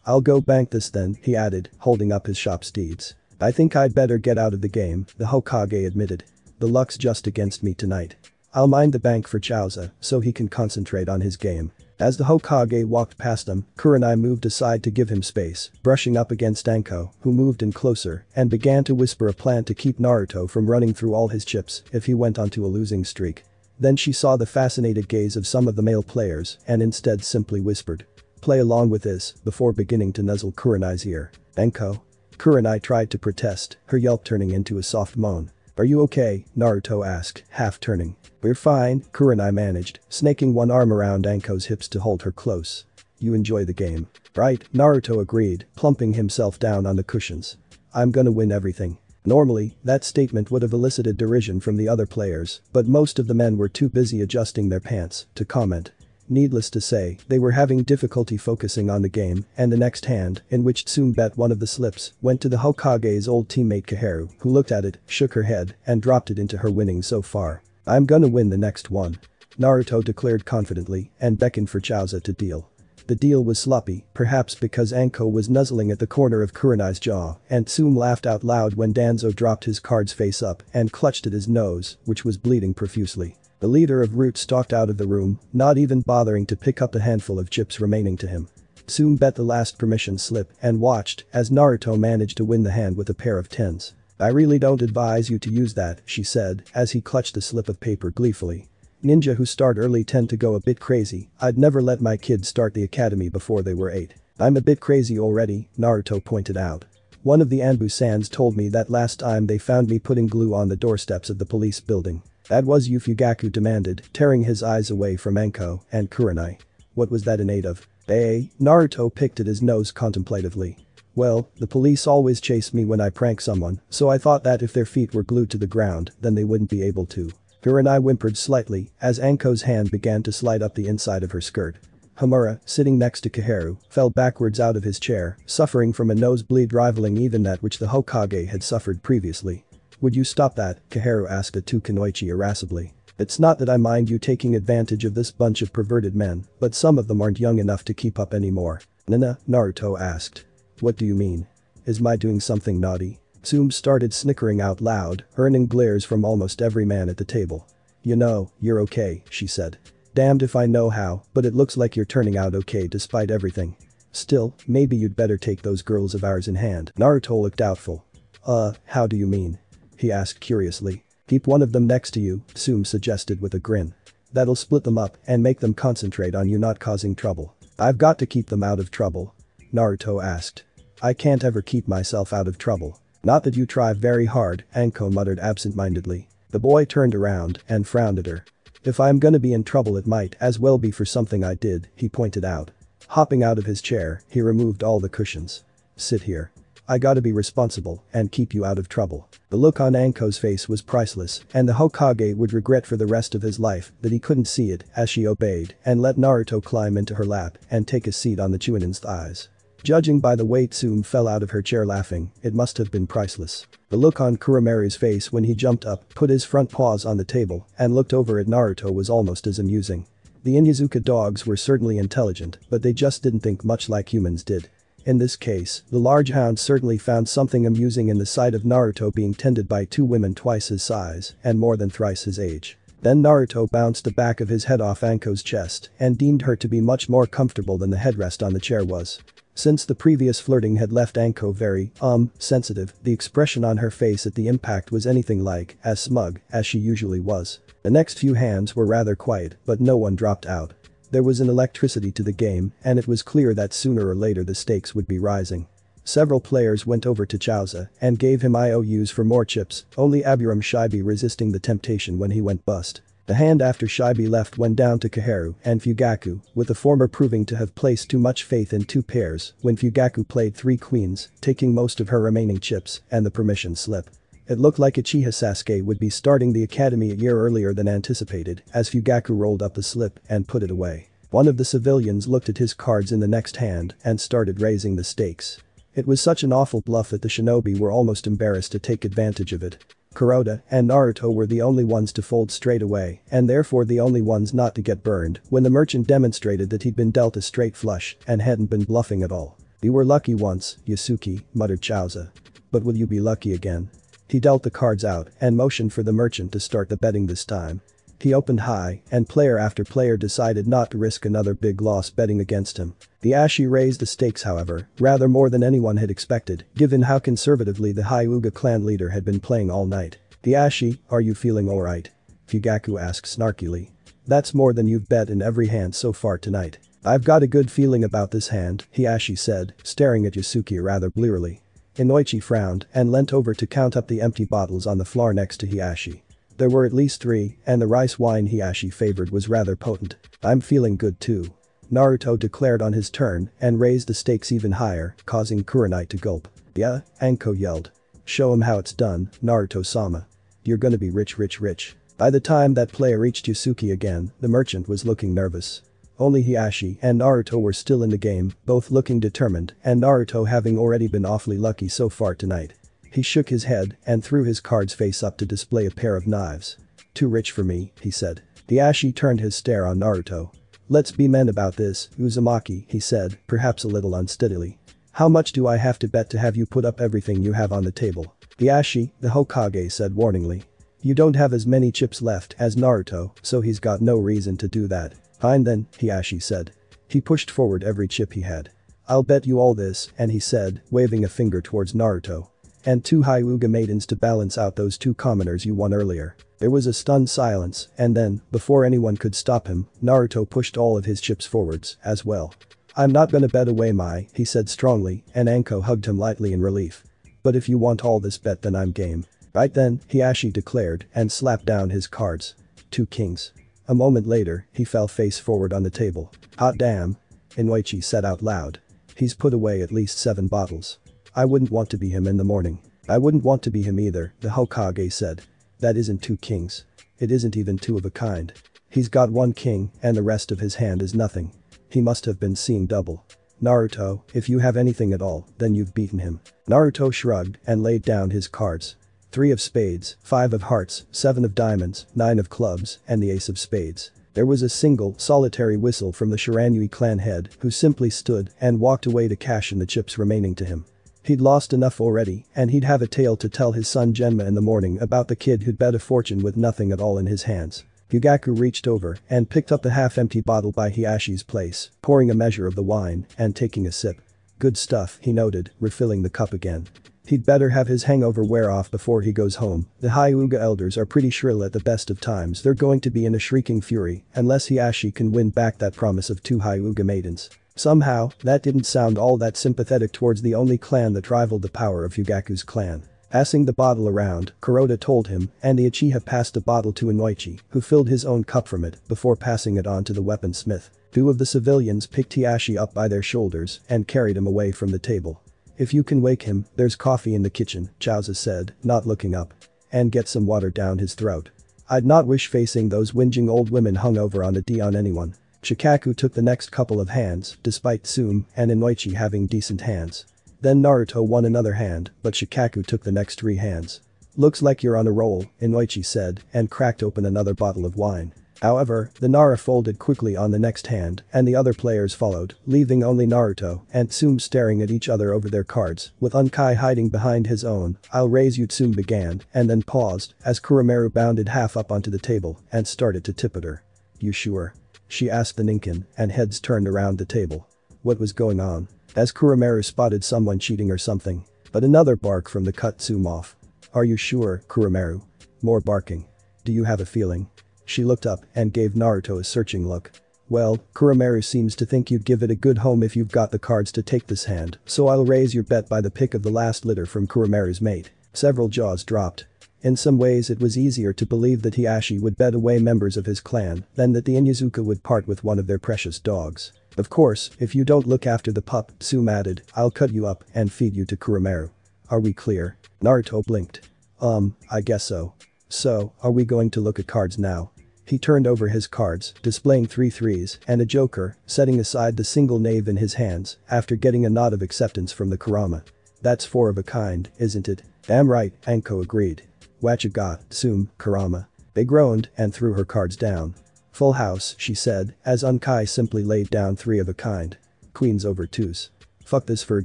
I'll go bank this then, he added, holding up his shop's deeds. I think I'd better get out of the game, the Hokage admitted. The luck's just against me tonight. I'll mind the bank for Chaoza so he can concentrate on his game. As the Hokage walked past him, Kurenai moved aside to give him space, brushing up against Anko, who moved in closer and began to whisper a plan to keep Naruto from running through all his chips if he went onto a losing streak. Then she saw the fascinated gaze of some of the male players and instead simply whispered. Play along with this, before beginning to nuzzle Kurenai's ear. Anko? Kurenai tried to protest, her yelp turning into a soft moan. Are you okay? Naruto asked, half turning. We're fine, Kurenai managed, snaking one arm around Anko's hips to hold her close. You enjoy the game. Right, Naruto agreed, plumping himself down on the cushions. I'm gonna win everything. Normally, that statement would have elicited derision from the other players, but most of the men were too busy adjusting their pants to comment. Needless to say, they were having difficulty focusing on the game, and the next hand, in which Tsume bet one of the slips, went to the Hokage's old teammate Kaheru, who looked at it, shook her head, and dropped it into her winnings so far. "I'm gonna win the next one," Naruto declared confidently, and beckoned for Chiaotzu to deal. The deal was sloppy, perhaps because Anko was nuzzling at the corner of Kurenai's jaw, and Tsume laughed out loud when Danzo dropped his cards face up and clutched at his nose, which was bleeding profusely. The leader of Root stalked out of the room, not even bothering to pick up the handful of chips remaining to him. Tsume bet the last permission slip and watched as Naruto managed to win the hand with a pair of tens. "I really don't advise you to use that," she said as he clutched the slip of paper gleefully. "Ninja who start early tend to go a bit crazy. I'd never let my kids start the academy before they were 8. "I'm a bit crazy already," Naruto pointed out. "One of the Anbu-sans told me that last time they found me putting glue on the doorsteps of the police building. That was you," Fugaku demanded, tearing his eyes away from Anko and Kurenai. "What was that in aid of?" Naruto picked at his nose contemplatively. "Well, the police always chase me when I prank someone, so I thought that if their feet were glued to the ground, then they wouldn't be able to." Kurenai whimpered slightly as Anko's hand began to slide up the inside of her skirt. Homura, sitting next to Kaheru, fell backwards out of his chair, suffering from a nosebleed rivaling even that which the Hokage had suffered previously. "Would you stop that?" Kaheru asked to Kunoichi irascibly. "It's not that I mind you taking advantage of this bunch of perverted men, but some of them aren't young enough to keep up anymore." "Nana?" Naruto asked. "What do you mean? Is my doing something naughty?" Tsume started snickering out loud, earning glares from almost every man at the table. "You know, you're okay," she said. "Damned if I know how, but it looks like you're turning out okay despite everything. Still, maybe you'd better take those girls of ours in hand." Naruto looked doubtful. How do you mean?" he asked curiously. "Keep one of them next to you," Tsume suggested with a grin. "That'll split them up and make them concentrate on you not causing trouble." "I've got to keep them out of trouble?" Naruto asked. "I can't ever keep myself out of trouble." "Not that you try very hard," Anko muttered absent-mindedly. The boy turned around and frowned at her. "If I'm gonna be in trouble it might as well be for something I did," he pointed out. Hopping out of his chair, he removed all the cushions. "Sit here. I gotta be responsible and keep you out of trouble." The look on Anko's face was priceless, and the Hokage would regret for the rest of his life that he couldn't see it as she obeyed and let Naruto climb into her lap and take a seat on the Chunin's thighs. Judging by the way Tsume fell out of her chair laughing, it must have been priceless. The look on Kuramaru's face when he jumped up, put his front paws on the table, and looked over at Naruto was almost as amusing. The Inyazuka dogs were certainly intelligent, but they just didn't think much like humans did. In this case, the large hound certainly found something amusing in the sight of Naruto being tended by two women twice his size and more than thrice his age. Then Naruto bounced the back of his head off Anko's chest and deemed her to be much more comfortable than the headrest on the chair was. Since the previous flirting had left Anko very, sensitive, the expression on her face at the impact was anything like as smug as she usually was. The next few hands were rather quiet, but no one dropped out. There was an electricity to the game, and it was clear that sooner or later the stakes would be rising. Several players went over to Chiaotzu and gave him IOUs for more chips, only Aburame Shibi resisting the temptation when he went bust. The hand after Shibi left went down to Kaheru and Fugaku, with the former proving to have placed too much faith in two pairs when Fugaku played 3 queens, taking most of her remaining chips and the permission slip. It looked like Uchiha Sasuke would be starting the academy a year earlier than anticipated as Fugaku rolled up the slip and put it away. One of the civilians looked at his cards in the next hand and started raising the stakes. It was such an awful bluff that the shinobi were almost embarrassed to take advantage of it. Kuroda and Naruto were the only ones to fold straight away and therefore the only ones not to get burned when the merchant demonstrated that he'd been dealt a straight flush and hadn't been bluffing at all. "You were lucky once, Yasuki," muttered Chiaotzu. "But will you be lucky again?" He dealt the cards out and motioned for the merchant to start the betting this time. He opened high and player after player decided not to risk another big loss betting against him. The Ashi raised the stakes however, rather more than anyone had expected, given how conservatively the Hyuga clan leader had been playing all night. "The Ashi, are you feeling alright?" Fugaku asked snarkily. "That's more than you've bet in every hand so far tonight." "I've got a good feeling about this hand," Hiashi said, staring at Yasuki rather blearily. Inoichi frowned and leant over to count up the empty bottles on the floor next to Hiashi. There were at least 3, and the rice wine Hiashi favored was rather potent. "I'm feeling good too," Naruto declared on his turn and raised the stakes even higher, causing Kurenai to gulp. "Yeah?" Anko yelled. "Show him how it's done, Naruto-sama. You're gonna be rich rich rich." By the time that player reached Yasuki again, the merchant was looking nervous. Only Hiashi and Naruto were still in the game, both looking determined, and Naruto having already been awfully lucky so far tonight. He shook his head and threw his cards face up to display a pair of knives. "Too rich for me," he said. Hiashi turned his stare on Naruto. "Let's be men about this, Uzumaki," he said, perhaps a little unsteadily. "How much do I have to bet to have you put up everything you have on the table?" Hiashi, the Hokage, said warningly. "You don't have as many chips left as Naruto, so he's got no reason to do that." "Fine then," Hiashi said. He pushed forward every chip he had. "I'll bet you all this," and he said, waving a finger towards Naruto. "And 2 Hyuga maidens to balance out those 2 commoners you won earlier." There was a stunned silence, and then, before anyone could stop him, Naruto pushed all of his chips forwards, as well. "I'm not gonna bet away he said strongly, and Anko hugged him lightly in relief. "But if you want all this bet then I'm game." "Right then," Hiashi declared, and slapped down his cards. 2 kings. A moment later, he fell face forward on the table. "Hot damn." Inoichi said out loud. "He's put away at least 7 bottles. I wouldn't want to be him in the morning." "I wouldn't want to be him either," the Hokage said. "That isn't 2 kings. It isn't even 2 of a kind. He's got 1 king and the rest of his hand is nothing. He must have been seeing double. Naruto, if you have anything at all, then you've beaten him." Naruto shrugged and laid down his cards. 3 of spades, 5 of hearts, 7 of diamonds, 9 of clubs, and the ace of spades. There was a single, solitary whistle from the Shiranui clan head, who simply stood and walked away to cash in the chips remaining to him. He'd lost enough already, and he'd have a tale to tell his son Genma in the morning about the kid who'd bet a fortune with nothing at all in his hands. Yugaku reached over and picked up the half-empty bottle by Hiashi's place, pouring a measure of the wine and taking a sip. "Good stuff," he noted, refilling the cup again. "He'd better have his hangover wear off before he goes home. The Hyuga elders are pretty shrill at the best of times. They're going to be in a shrieking fury unless Hiashi can win back that promise of 2 Hyuga maidens." Somehow, that didn't sound all that sympathetic towards the only clan that rivaled the power of Yugaku's clan. Passing the bottle around, Kuroda told him, and the Uchiha passed the bottle to Inoichi, who filled his own cup from it before passing it on to the weaponsmith. 2 of the civilians picked Hiashi up by their shoulders and carried him away from the table. "If you can wake him, there's coffee in the kitchen," Chaozu said, not looking up. "And get some water down his throat. I'd not wish facing those whinging old women hungover on the D on anyone." Shikaku took the next couple of hands, despite Tsume and Inoichi having decent hands. Then Naruto won another hand, but Shikaku took the next 3 hands. "Looks like you're on a roll," Inoichi said, and cracked open another bottle of wine. However, the Nara folded quickly on the next hand, and the other players followed, leaving only Naruto and Tsume staring at each other over their cards, with Ankai hiding behind his own. "I'll raise you," Tsume began, and then paused, as Kurumeru bounded half up onto the table and started to tip at her. "You sure?" she asked the Ninkin, and heads turned around the table. What was going on? As Kurumeru spotted someone cheating or something. But another bark from the cut Tsume off. "Are you sure, Kurumeru?" More barking. "Do you have a feeling?" She looked up and gave Naruto a searching look. "Well, Kurumeru seems to think you'd give it a good home if you've got the cards to take this hand, so I'll raise your bet by the pick of the last litter from Kurumeru's mate." Several jaws dropped. In some ways it was easier to believe that Hiashi would bet away members of his clan than that the Inyazuka would part with one of their precious dogs. "Of course, if you don't look after the pup," Tsume added, "I'll cut you up and feed you to Kurumeru. Are we clear?" Naruto blinked. I guess so. "So, are we going to look at cards now?" He turned over his cards, displaying 3 threes and a joker, setting aside the single knave in his hands after getting a nod of acceptance from the Kurama. "That's 4 of a kind, isn't it?" "Damn right," Anko agreed. "Whatcha got, Tsume, Kurama?" They groaned and threw her cards down. "Full house," she said, as Ankai simply laid down 3 of a kind. "Queens over 2s. Fuck this for a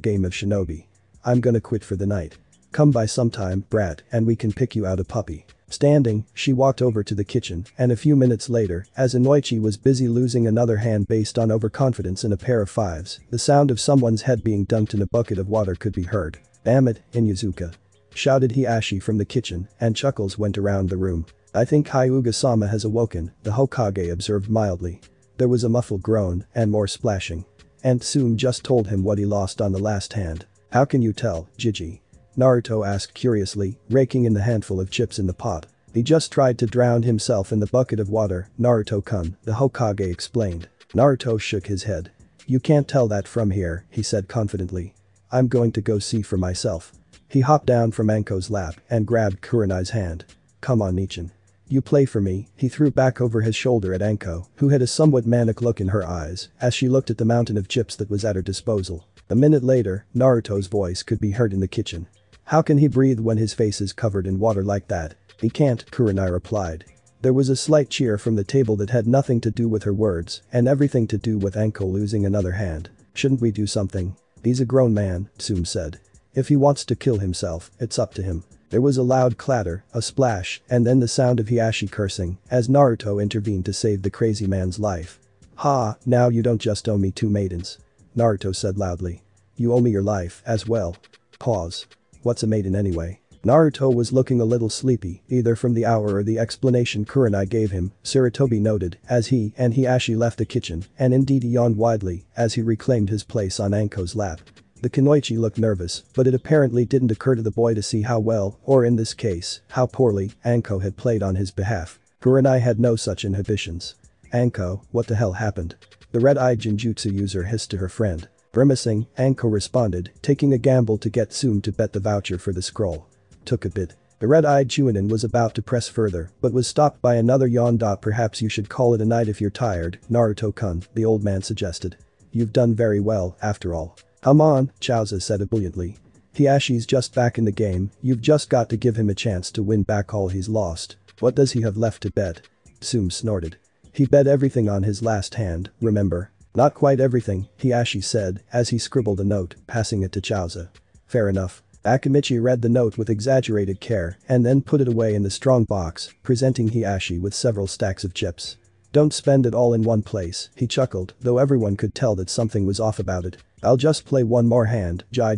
game of shinobi. I'm gonna quit for the night. Come by sometime, brat, and we can pick you out a puppy." Standing, she walked over to the kitchen, and a few minutes later, as Inoichi was busy losing another hand based on overconfidence in a pair of 5s, the sound of someone's head being dunked in a bucket of water could be heard. "Damn it, Inyazuka," shouted Hiashi from the kitchen, and chuckles went around the room. "I think Hyuga-sama has awoken," the Hokage observed mildly. There was a muffled groan and more splashing. "And Tsume just told him what he lost on the last hand." "How can you tell, Jiji?" Naruto asked curiously, raking in the handful of chips in the pot. "He just tried to drown himself in the bucket of water, Naruto-kun," the Hokage explained. Naruto shook his head. "You can't tell that from here," he said confidently. "I'm going to go see for myself." He hopped down from Anko's lap and grabbed Kurenai's hand. "Come on, Nichin." You play for me, he threw back over his shoulder at Anko, who had a somewhat manic look in her eyes as she looked at the mountain of chips that was at her disposal. A minute later, Naruto's voice could be heard in the kitchen. How can he breathe when his face is covered in water like that? He can't, Kurenai replied. There was a slight cheer from the table that had nothing to do with her words and everything to do with Anko losing another hand. Shouldn't we do something? He's a grown man, Tsume said. If he wants to kill himself, it's up to him. There was a loud clatter, a splash, and then the sound of Hiashi cursing as Naruto intervened to save the crazy man's life. Ha, now you don't just owe me 2 maidens. Naruto said loudly. You owe me your life as well. Pause. What's a maiden anyway? Naruto was looking a little sleepy, either from the hour or the explanation Kurenai gave him, Sarutobi noted, as he and Hiashi left the kitchen, and indeed he yawned widely as he reclaimed his place on Anko's lap. The Kunoichi looked nervous, but it apparently didn't occur to the boy to see how well, or in this case, how poorly, Anko had played on his behalf. Kurenai had no such inhibitions. Anko, what the hell happened? The red-eyed Genjutsu user hissed to her friend. Grimacing, Anko responded, taking a gamble to get Tsume to bet the voucher for the scroll. Took a bit. The red-eyed Chunin was about to press further, but was stopped by another yawn. Perhaps you should call it a night if you're tired, Naruto-kun, the old man suggested. You've done very well, after all. Come on, Chaoza said ebulliently. Hiashi's just back in the game, you've just got to give him a chance to win back all he's lost. What does he have left to bet? Tsume snorted. He bet everything on his last hand, remember? Not quite everything, Hiashi said as he scribbled a note, passing it to Chaoza. Fair enough. Akimichi read the note with exaggerated care and then put it away in the strong box, presenting Hiashi with several stacks of chips. Don't spend it all in one place, he chuckled, though everyone could tell that something was off about it. I'll just play one more hand, Jai,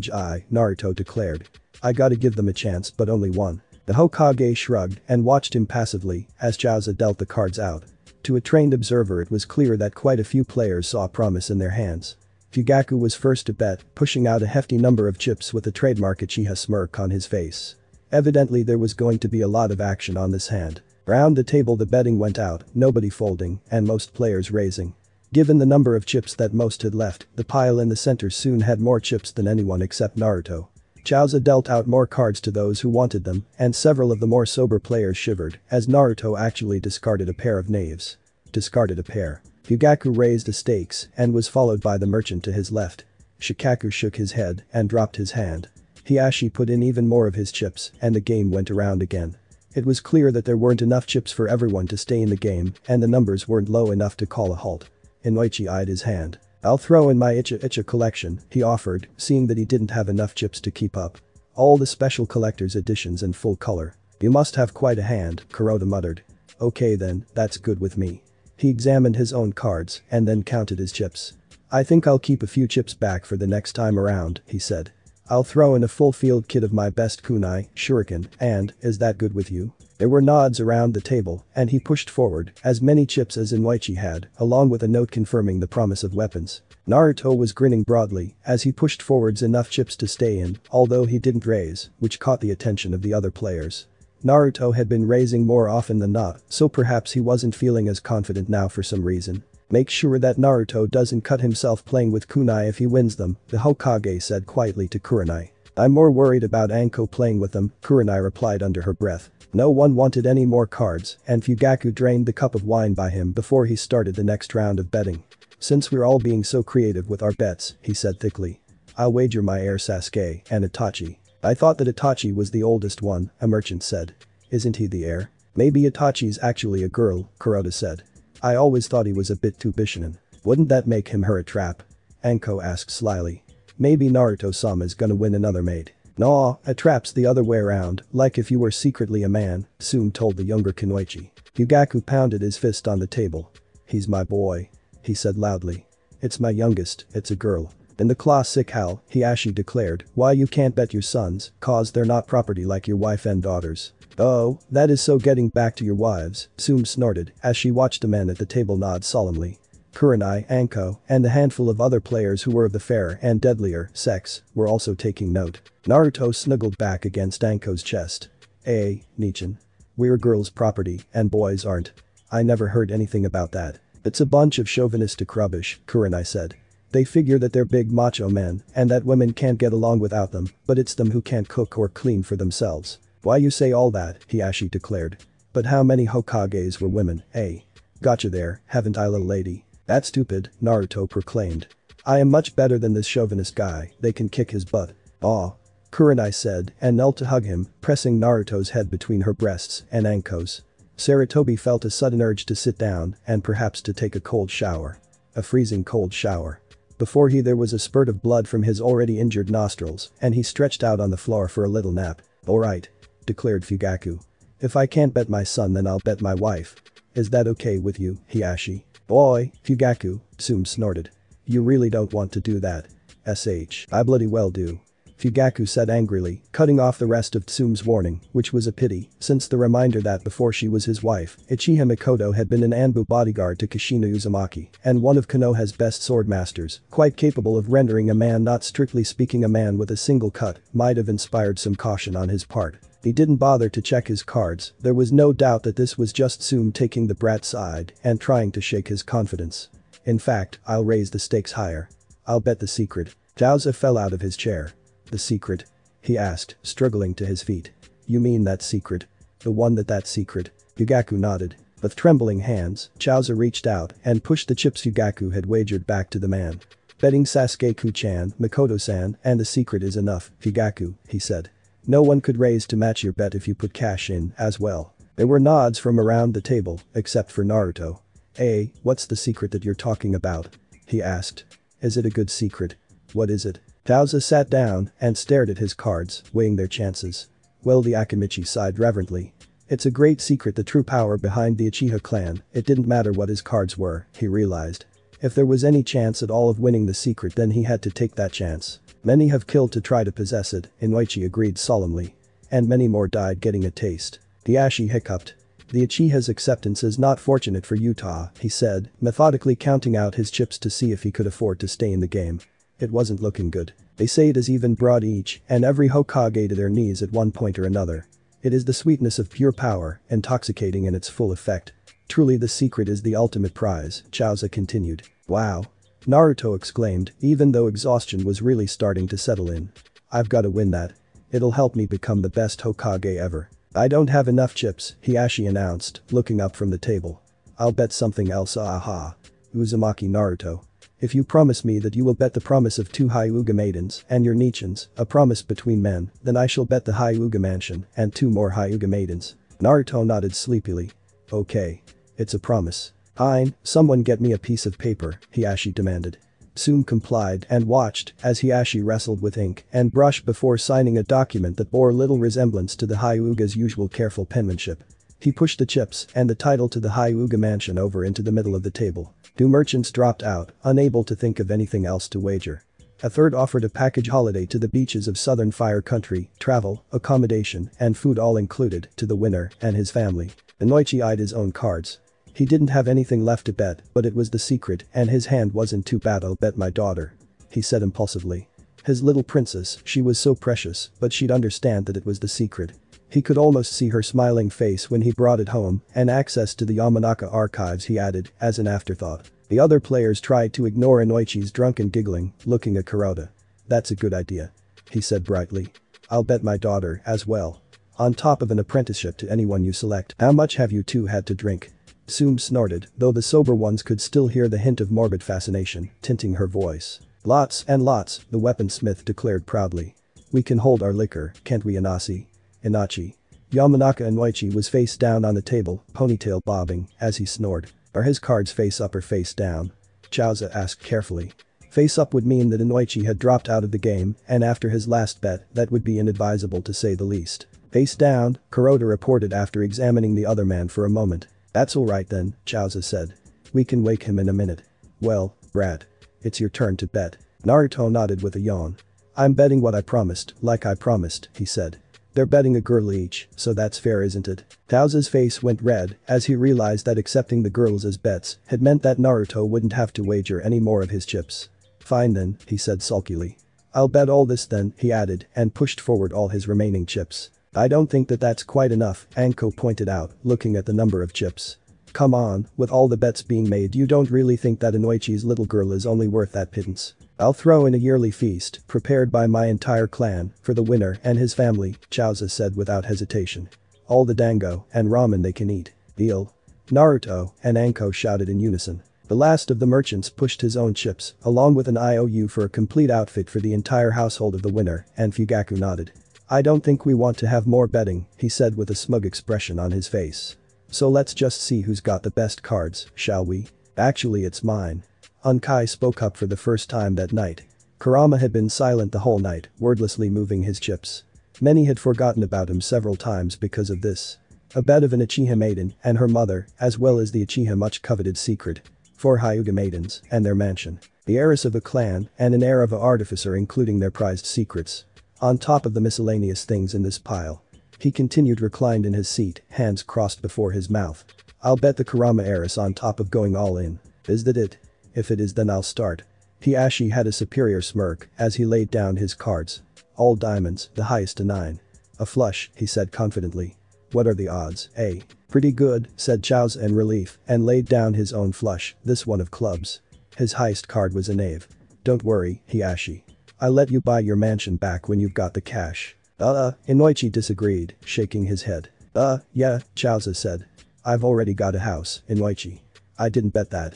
Naruto declared. I gotta give them a chance but only one. The Hokage shrugged and watched him passively as Chaoza dealt the cards out. To a trained observer it was clear that quite a few players saw promise in their hands. Fugaku was first to bet, pushing out a hefty number of chips with a trademark Uchiha smirk on his face. Evidently there was going to be a lot of action on this hand. Round the table the betting went out, nobody folding, and most players raising. Given the number of chips that most had left, the pile in the center soon had more chips than anyone except Naruto. Chaoza dealt out more cards to those who wanted them, and several of the more sober players shivered as Naruto actually discarded a pair of knaves. Discarded a pair. Fugaku raised the stakes and was followed by the merchant to his left. Shikaku shook his head and dropped his hand. Hiashi put in even more of his chips and the game went around again. It was clear that there weren't enough chips for everyone to stay in the game and the numbers weren't low enough to call a halt. Inoichi eyed his hand. I'll throw in my Icha collection, he offered, seeing that he didn't have enough chips to keep up. All the special collector's editions in full color. You must have quite a hand, Kuroda muttered. Okay then, that's good with me. He examined his own cards and then counted his chips. I think I'll keep a few chips back for the next time around, he said. I'll throw in a full field kit of my best kunai, shuriken, and, is that good with you? There were nods around the table and he pushed forward as many chips as Inoichi had, along with a note confirming the promise of weapons. Naruto was grinning broadly as he pushed forwards enough chips to stay in, although he didn't raise, which caught the attention of the other players. Naruto had been raising more often than not, so perhaps he wasn't feeling as confident now for some reason. Make sure that Naruto doesn't cut himself playing with kunai if he wins them, the Hokage said quietly to Kurenai. I'm more worried about Anko playing with them, Kurenai replied under her breath. No one wanted any more cards, and Fugaku drained the cup of wine by him before he started the next round of betting. Since we're all being so creative with our bets, he said thickly. I'll wager my heir Sasuke and Itachi. I thought that Itachi was the oldest one, a merchant said. Isn't he the heir? Maybe Itachi's actually a girl, Kuroda said. I always thought he was a bit too bishinin. Wouldn't that make him her a trap? Anko asked slyly. Maybe Naruto-sama's gonna win another mate. Nah, a trap's the other way around, like if you were secretly a man, Tsume told the younger Kunoichi. Fugaku pounded his fist on the table. He's my boy. He said loudly. It's my youngest, it's a girl. In the classic howl, Hiashi declared, why you can't bet your sons, cause they're not property like your wife and daughters. Oh, that is so getting back to your wives, Tsume snorted as she watched the men at the table nod solemnly. Kurenai, Anko, and a handful of other players who were of the fairer and deadlier sex were also taking note. Naruto snuggled back against Anko's chest. Nichin. We're girls' property and boys aren't. I never heard anything about that. It's a bunch of chauvinistic rubbish, Kurenai said. They figure that they're big macho men and that women can't get along without them, but it's them who can't cook or clean for themselves. Why you say all that, Hiashi declared. But how many Hokages were women, eh? Gotcha there, haven't I, little lady? That's stupid, Naruto proclaimed. I am much better than this chauvinist guy, they can kick his butt. Aw. Kurenai said and knelt to hug him, pressing Naruto's head between her breasts and Anko's. Sarutobi felt a sudden urge to sit down and perhaps to take a cold shower. A freezing cold shower. Before there was a spurt of blood from his already injured nostrils and he stretched out on the floor for a little nap. Alright. Declared Fugaku. If I can't bet my son then I'll bet my wife. Is that okay with you, Hiashi? Boy, Fugaku, Tsume snorted. You really don't want to do that. I bloody well do. Fugaku said angrily, cutting off the rest of Tsume's warning, which was a pity, since the reminder that before she was his wife, Uchiha Mikoto had been an Anbu bodyguard to Kishino Uzumaki, and one of Konoha's best swordmasters, quite capable of rendering a man not strictly speaking a man with a single cut, might have inspired some caution on his part. He didn't bother to check his cards, there was no doubt that this was just Tsume taking the brat's side and trying to shake his confidence. In fact, I'll raise the stakes higher. I'll bet the secret. Chaozu fell out of his chair. The secret? He asked, struggling to his feet. You mean that secret? The one that secret? Fugaku nodded. With trembling hands, Chaozu reached out and pushed the chips Fugaku had wagered back to the man. Betting Sasuke-ku-chan, Mikoto-san, and the secret is enough, Fugaku, he said. No one could raise to match your bet if you put cash in as well. There were nods from around the table, except for Naruto. What's the secret that you're talking about? He asked. Is it a good secret? What is it? Chaozu sat down and stared at his cards, weighing their chances. Well, the Akimichi sighed reverently. It's a great secret, the true power behind the Uchiha clan. It didn't matter what his cards were, he realized. If there was any chance at all of winning the secret then he had to take that chance. Many have killed to try to possess it, Inoichi agreed solemnly. And many more died getting a taste. Hiashi hiccuped. The Uchiha's acceptance is not fortunate for Utah, he said, methodically counting out his chips to see if he could afford to stay in the game. It wasn't looking good. They say it has even brought each and every Hokage to their knees at one point or another. It is the sweetness of pure power, intoxicating in its full effect. Truly the secret is the ultimate prize, Chaozu continued. Wow. Naruto exclaimed, even though exhaustion was really starting to settle in. I've gotta win that. It'll help me become the best Hokage ever. I don't have enough chips, Hiashi announced, looking up from the table. I'll bet something else, aha. Uzumaki Naruto. If you promise me that you will bet the promise of 2 Hyuga maidens and your Nichins, a promise between men, then I shall bet the Hyuga mansion and 2 more Hyuga maidens. Naruto nodded sleepily. Okay. It's a promise. Fine, someone get me a piece of paper, Hiashi demanded. Tsume complied and watched as Hiashi wrestled with ink and brush before signing a document that bore little resemblance to the Hyuga's usual careful penmanship. He pushed the chips and the title to the Hyuga mansion over into the middle of the table. 2 merchants dropped out, unable to think of anything else to wager. A third offered a package holiday to the beaches of Southern Fire Country, travel, accommodation, and food all included to the winner and his family. Inoichi eyed his own cards. He didn't have anything left to bet, but it was the secret and his hand wasn't too bad. I'll bet my daughter. He said impulsively. His little princess, she was so precious, but she'd understand that it was the secret. He could almost see her smiling face when he brought it home, and access to the Yamanaka archives, he added, as an afterthought. The other players tried to ignore Inoichi's drunken giggling, looking at Kuroda. That's a good idea. He said brightly. I'll bet my daughter as well. On top of an apprenticeship to anyone you select. How much have you 2 had to drink? Tsume snorted, though the sober ones could still hear the hint of morbid fascination, tinting her voice. Lots and lots, the weaponsmith declared proudly. We can hold our liquor, can't we, Inachi? Yamanaka Inoichi was face down on the table, ponytail bobbing, as he snored. Are his cards face up or face down? Chaozu asked carefully. Face up would mean that Inoichi had dropped out of the game, and after his last bet, that would be inadvisable to say the least. Face down, Kuroda reported after examining the other man for a moment. That's alright then, Chaozu said. We can wake him in a minute. Well, brat. It's your turn to bet. Naruto nodded with a yawn. I'm betting what I promised, like I promised, he said. They're betting a girl each, so that's fair, isn't it? Chaozu's face went red as he realized that accepting the girls as bets had meant that Naruto wouldn't have to wager any more of his chips. Fine then, he said sulkily. I'll bet all this then, he added, and pushed forward all his remaining chips. I don't think that's quite enough, Anko pointed out, looking at the number of chips. Come on, with all the bets being made, you don't really think that Inoichi's little girl is only worth that pittance? I'll throw in a yearly feast, prepared by my entire clan, for the winner and his family, Chaozu said without hesitation. all the dango and ramen they can eat. Deal. Naruto and Anko shouted in unison. The last of the merchants pushed his own chips, along with an IOU for a complete outfit for the entire household of the winner, and Fugaku nodded. I don't think we want to have more betting, he said with a smug expression on his face. So let's just see who's got the best cards, shall we? Actually it's mine. Ankai spoke up for the first time that night. Kurama had been silent the whole night, wordlessly moving his chips. Many had forgotten about him several times because of this. A bet of an Uchiha maiden and her mother, as well as the Uchiha much coveted secret. 4 Hyuga maidens and their mansion. The heiress of a clan and an heir of an artificer including their prized secrets. On top of the miscellaneous things in this pile. He continued reclined in his seat, hands crossed before his mouth. I'll bet the Kurama heiress on top of going all in. Is that it? If it is then I'll start. Hiashi had a superior smirk as he laid down his cards. All diamonds, the highest to 9. A flush, he said confidently. What are the odds, eh? Pretty good, said Chaozu in relief and laid down his own flush, this one of clubs. His highest card was a knave. Don't worry, Hiashi. I'll let you buy your mansion back when you've got the cash. Inoichi disagreed, shaking his head. Yeah, Chaozu said. I've already got a house, Inoichi. I didn't bet that.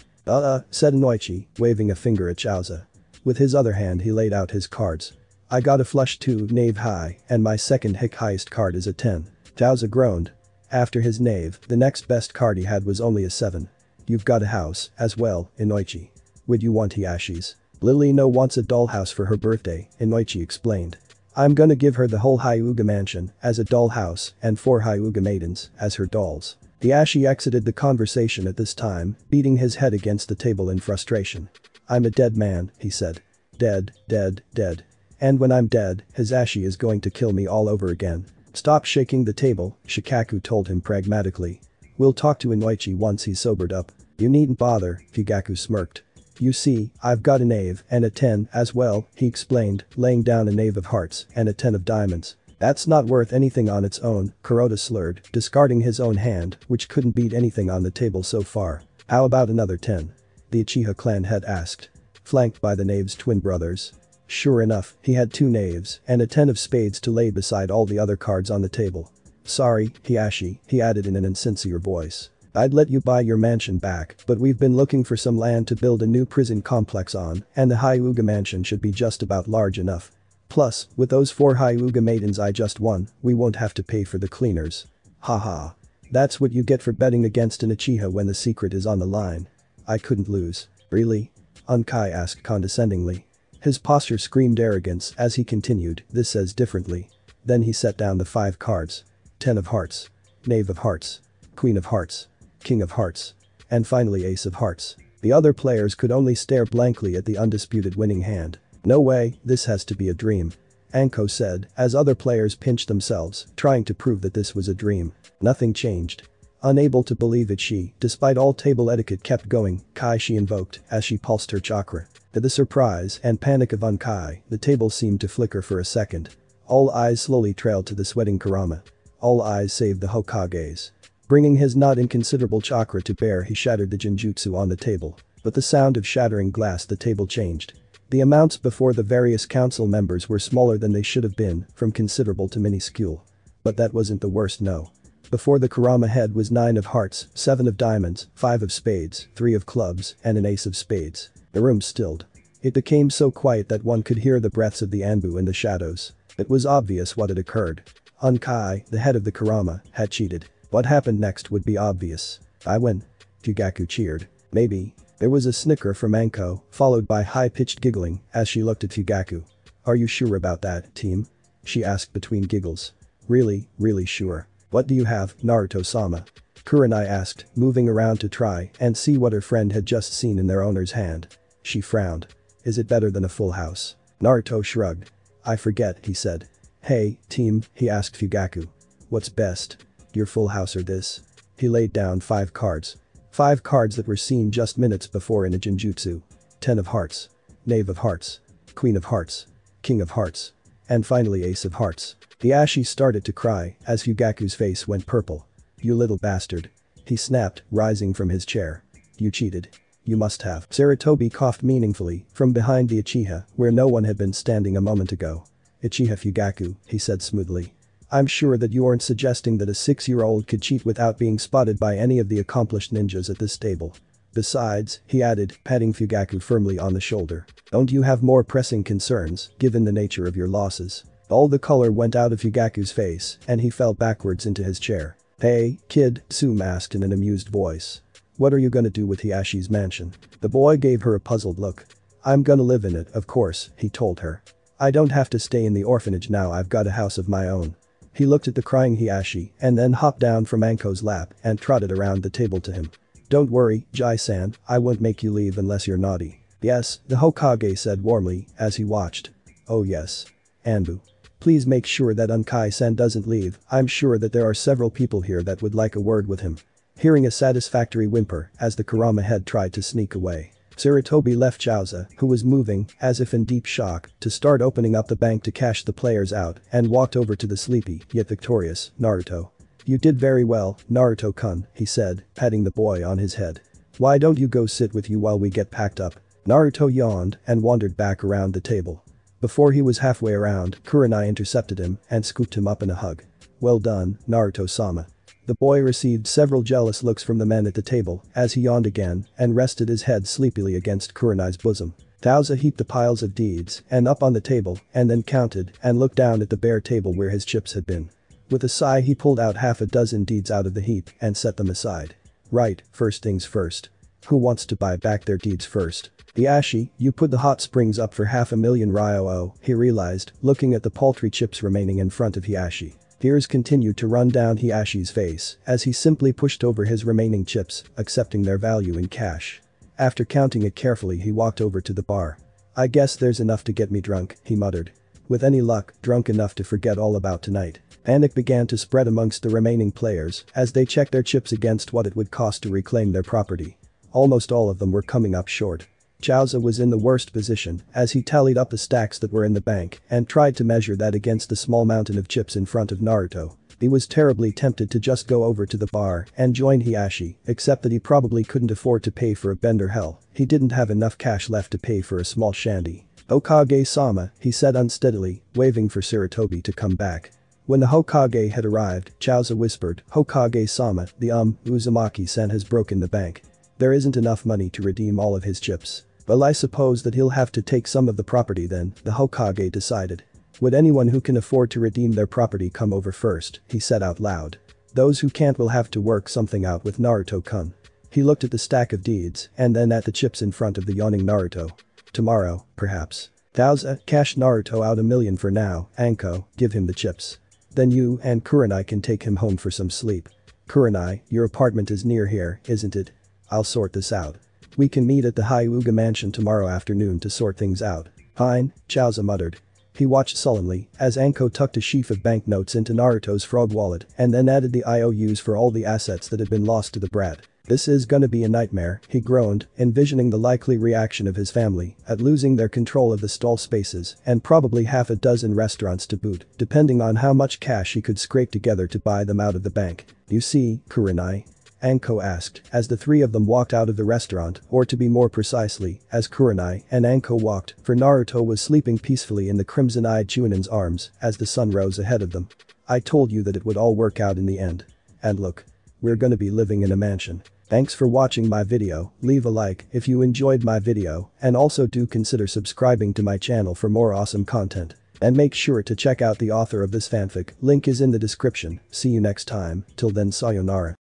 Said Inoichi, waving a finger at Chaozu. With his other hand he laid out his cards. I got a flush 2 knave high and my second highest card is a 10. Chaozu groaned. After his knave, the next best card he had was only a 7. You've got a house, as well, Inoichi. Would you want Hiashi's? Lily no wants a dollhouse for her birthday, Inoichi explained. I'm gonna give her the whole Hyuga mansion as a dollhouse and 4 Hyuga maidens as her dolls. Hiashi exited the conversation at this time, beating his head against the table in frustration. I'm a dead man, he said. Dead, dead, dead. And when I'm dead, Hisashi is going to kill me all over again. Stop shaking the table, Shikaku told him pragmatically. We'll talk to Inoichi once he's sobered up. You needn't bother, Fugaku smirked. You see, I've got a knave and a 10 as well, he explained, laying down a knave of hearts and a 10 of diamonds. That's not worth anything on its own, Kuroda slurred, discarding his own hand, which couldn't beat anything on the table so far. How about another 10? The Uchiha clan head asked. Flanked by the knave's twin brothers. Sure enough, he had 2 knaves and a 10 of spades to lay beside all the other cards on the table. Sorry, Hiashi, he added in an insincere voice. I'd let you buy your mansion back, but we've been looking for some land to build a new prison complex on, and the Hyuga mansion should be just about large enough. Plus, with those 4 Hyuga maidens I just won, we won't have to pay for the cleaners. Haha. That's what you get for betting against an Uchiha when the secret is on the line. I couldn't lose. Really? Ankai asked condescendingly. His posture screamed arrogance as he continued, this says differently. Then he set down the 5 cards. 10 of hearts. Knave of hearts. Queen of hearts. King of hearts. And finally ace of hearts. The other players could only stare blankly at the undisputed winning hand. No way, this has to be a dream. Anko said, as other players pinched themselves, trying to prove that this was a dream. Nothing changed. Unable to believe it despite all table etiquette kept going, she invoked, as she pulsed her chakra. To the surprise and panic of Ankai, the table seemed to flicker for a second. All eyes slowly trailed to the sweating Kurama. All eyes save the Hokage's. Bringing his not inconsiderable chakra to bear he shattered the genjutsu on the table. But the sound of shattering glass the table changed. The amounts before the various council members were smaller than they should have been, from considerable to minuscule. But that wasn't the worst no. Before the Kurama head was 9 of hearts, 7 of diamonds, 5 of spades, 3 of clubs, and an ace of spades. The room stilled. It became so quiet that one could hear the breaths of the Anbu in the shadows. It was obvious what had occurred. Ankai, the head of the Kurama, had cheated. What happened next would be obvious. I win. Fugaku cheered. Maybe. There was a snicker from Anko, followed by high-pitched giggling as she looked at Fugaku. Are you sure about that, team? She asked between giggles. Really, really sure. What do you have, Naruto-sama? Kurenai asked, moving around to try and see what her friend had just seen in their owner's hand. She frowned. Is it better than a full house? Naruto shrugged. I forget, he said. Hey, team, he asked Fugaku. What's best? Your full house or this? He laid down 5 cards. 5 cards that were seen just minutes before in a genjutsu. 10 of hearts. Knave of hearts. Queen of hearts. King of hearts. And finally ace of hearts. Hiashi started to cry as Fugaku's face went purple. You little bastard. He snapped, rising from his chair. You cheated. You must have. Sarutobi coughed meaningfully from behind the Uchiha where no one had been standing a moment ago. Uchiha Fugaku, he said smoothly. I'm sure that you aren't suggesting that a 6-year-old could cheat without being spotted by any of the accomplished ninjas at this table. Besides, he added, patting Fugaku firmly on the shoulder. Don't you have more pressing concerns, given the nature of your losses? All the color went out of Fugaku's face, and he fell backwards into his chair. Hey, kid, Sue asked in an amused voice. What are you gonna do with Hiyashi's mansion? The boy gave her a puzzled look. I'm gonna live in it, of course, he told her. I don't have to stay in the orphanage now, I've got a house of my own. He looked at the crying Hiyashi and then hopped down from Anko's lap and trotted around the table to him. Don't worry, Jai-san, I won't make you leave unless you're naughty. Yes, the Hokage said warmly as he watched. Oh yes. Anbu. Please make sure that Unkai-san doesn't leave, I'm sure that there are several people here that would like a word with him. Hearing a satisfactory whimper as the Kurama head tried to sneak away. Sarutobi left Chaoza, who was moving, as if in deep shock, to start opening up the bank to cash the players out and walked over to the sleepy, yet victorious, Naruto. You did very well, Naruto-kun, he said, patting the boy on his head. Why don't you go sit with you while we get packed up? Naruto yawned and wandered back around the table. Before he was halfway around, Kurenai intercepted him and scooped him up in a hug. Well done, Naruto-sama. The boy received several jealous looks from the men at the table as he yawned again and rested his head sleepily against Kurenai's bosom. Tauza heaped the piles of deeds and up on the table and then counted and looked down at the bare table where his chips had been. With a sigh he pulled out half a dozen deeds out of the heap and set them aside. Right, first things first. Who wants to buy back their deeds first? Hiyashi, you put the hot springs up for 500,000 ryo, he realized, looking at the paltry chips remaining in front of Hiyashi. Tears continued to run down Hiyashi's face as he simply pushed over his remaining chips, accepting their value in cash. After counting it carefully he walked over to the bar. I guess there's enough to get me drunk, he muttered. With any luck, drunk enough to forget all about tonight. Panic began to spread amongst the remaining players as they checked their chips against what it would cost to reclaim their property. Almost all of them were coming up short. Chaoza was in the worst position as he tallied up the stacks that were in the bank and tried to measure that against the small mountain of chips in front of Naruto. He was terribly tempted to just go over to the bar and join Hiyashi, except that he probably couldn't afford to pay for a bender hell. He didn't have enough cash left to pay for a small shandy. Hokage-sama, he said unsteadily, waving for Sarutobi to come back. When the Hokage had arrived, Chaoza whispered, Hokage-sama, the Uzumaki-san has broken the bank. There isn't enough money to redeem all of his chips. Well, I suppose that he'll have to take some of the property then, the Hokage decided. Would anyone who can afford to redeem their property come over first, he said out loud. Those who can't will have to work something out with Naruto-kun. He looked at the stack of deeds and then at the chips in front of the yawning Naruto. Tomorrow, perhaps. Tauza, cash Naruto out 1 million for now, Anko, give him the chips. Then you and Kurenai can take him home for some sleep. Kurenai, your apartment is near here, isn't it? I'll sort this out. We can meet at the Hyuga mansion tomorrow afternoon to sort things out. Fine, Chaoza muttered. He watched sullenly as Anko tucked a sheaf of banknotes into Naruto's frog wallet and then added the IOUs for all the assets that had been lost to the brat. This is gonna be a nightmare, he groaned, envisioning the likely reaction of his family at losing their control of the stall spaces and probably half a dozen restaurants to boot, depending on how much cash he could scrape together to buy them out of the bank. You see, Kurenai? Anko asked as the three of them walked out of the restaurant, or to be more precisely, as Kurenai and Anko walked, for Naruto was sleeping peacefully in the crimson-eyed Chunin's arms as the sun rose ahead of them. I told you that it would all work out in the end. And look. We're gonna be living in a mansion. Thanks for watching my video, leave a like if you enjoyed my video and also do consider subscribing to my channel for more awesome content. And make sure to check out the author of this fanfic, link is in the description, see you next time, till then sayonara.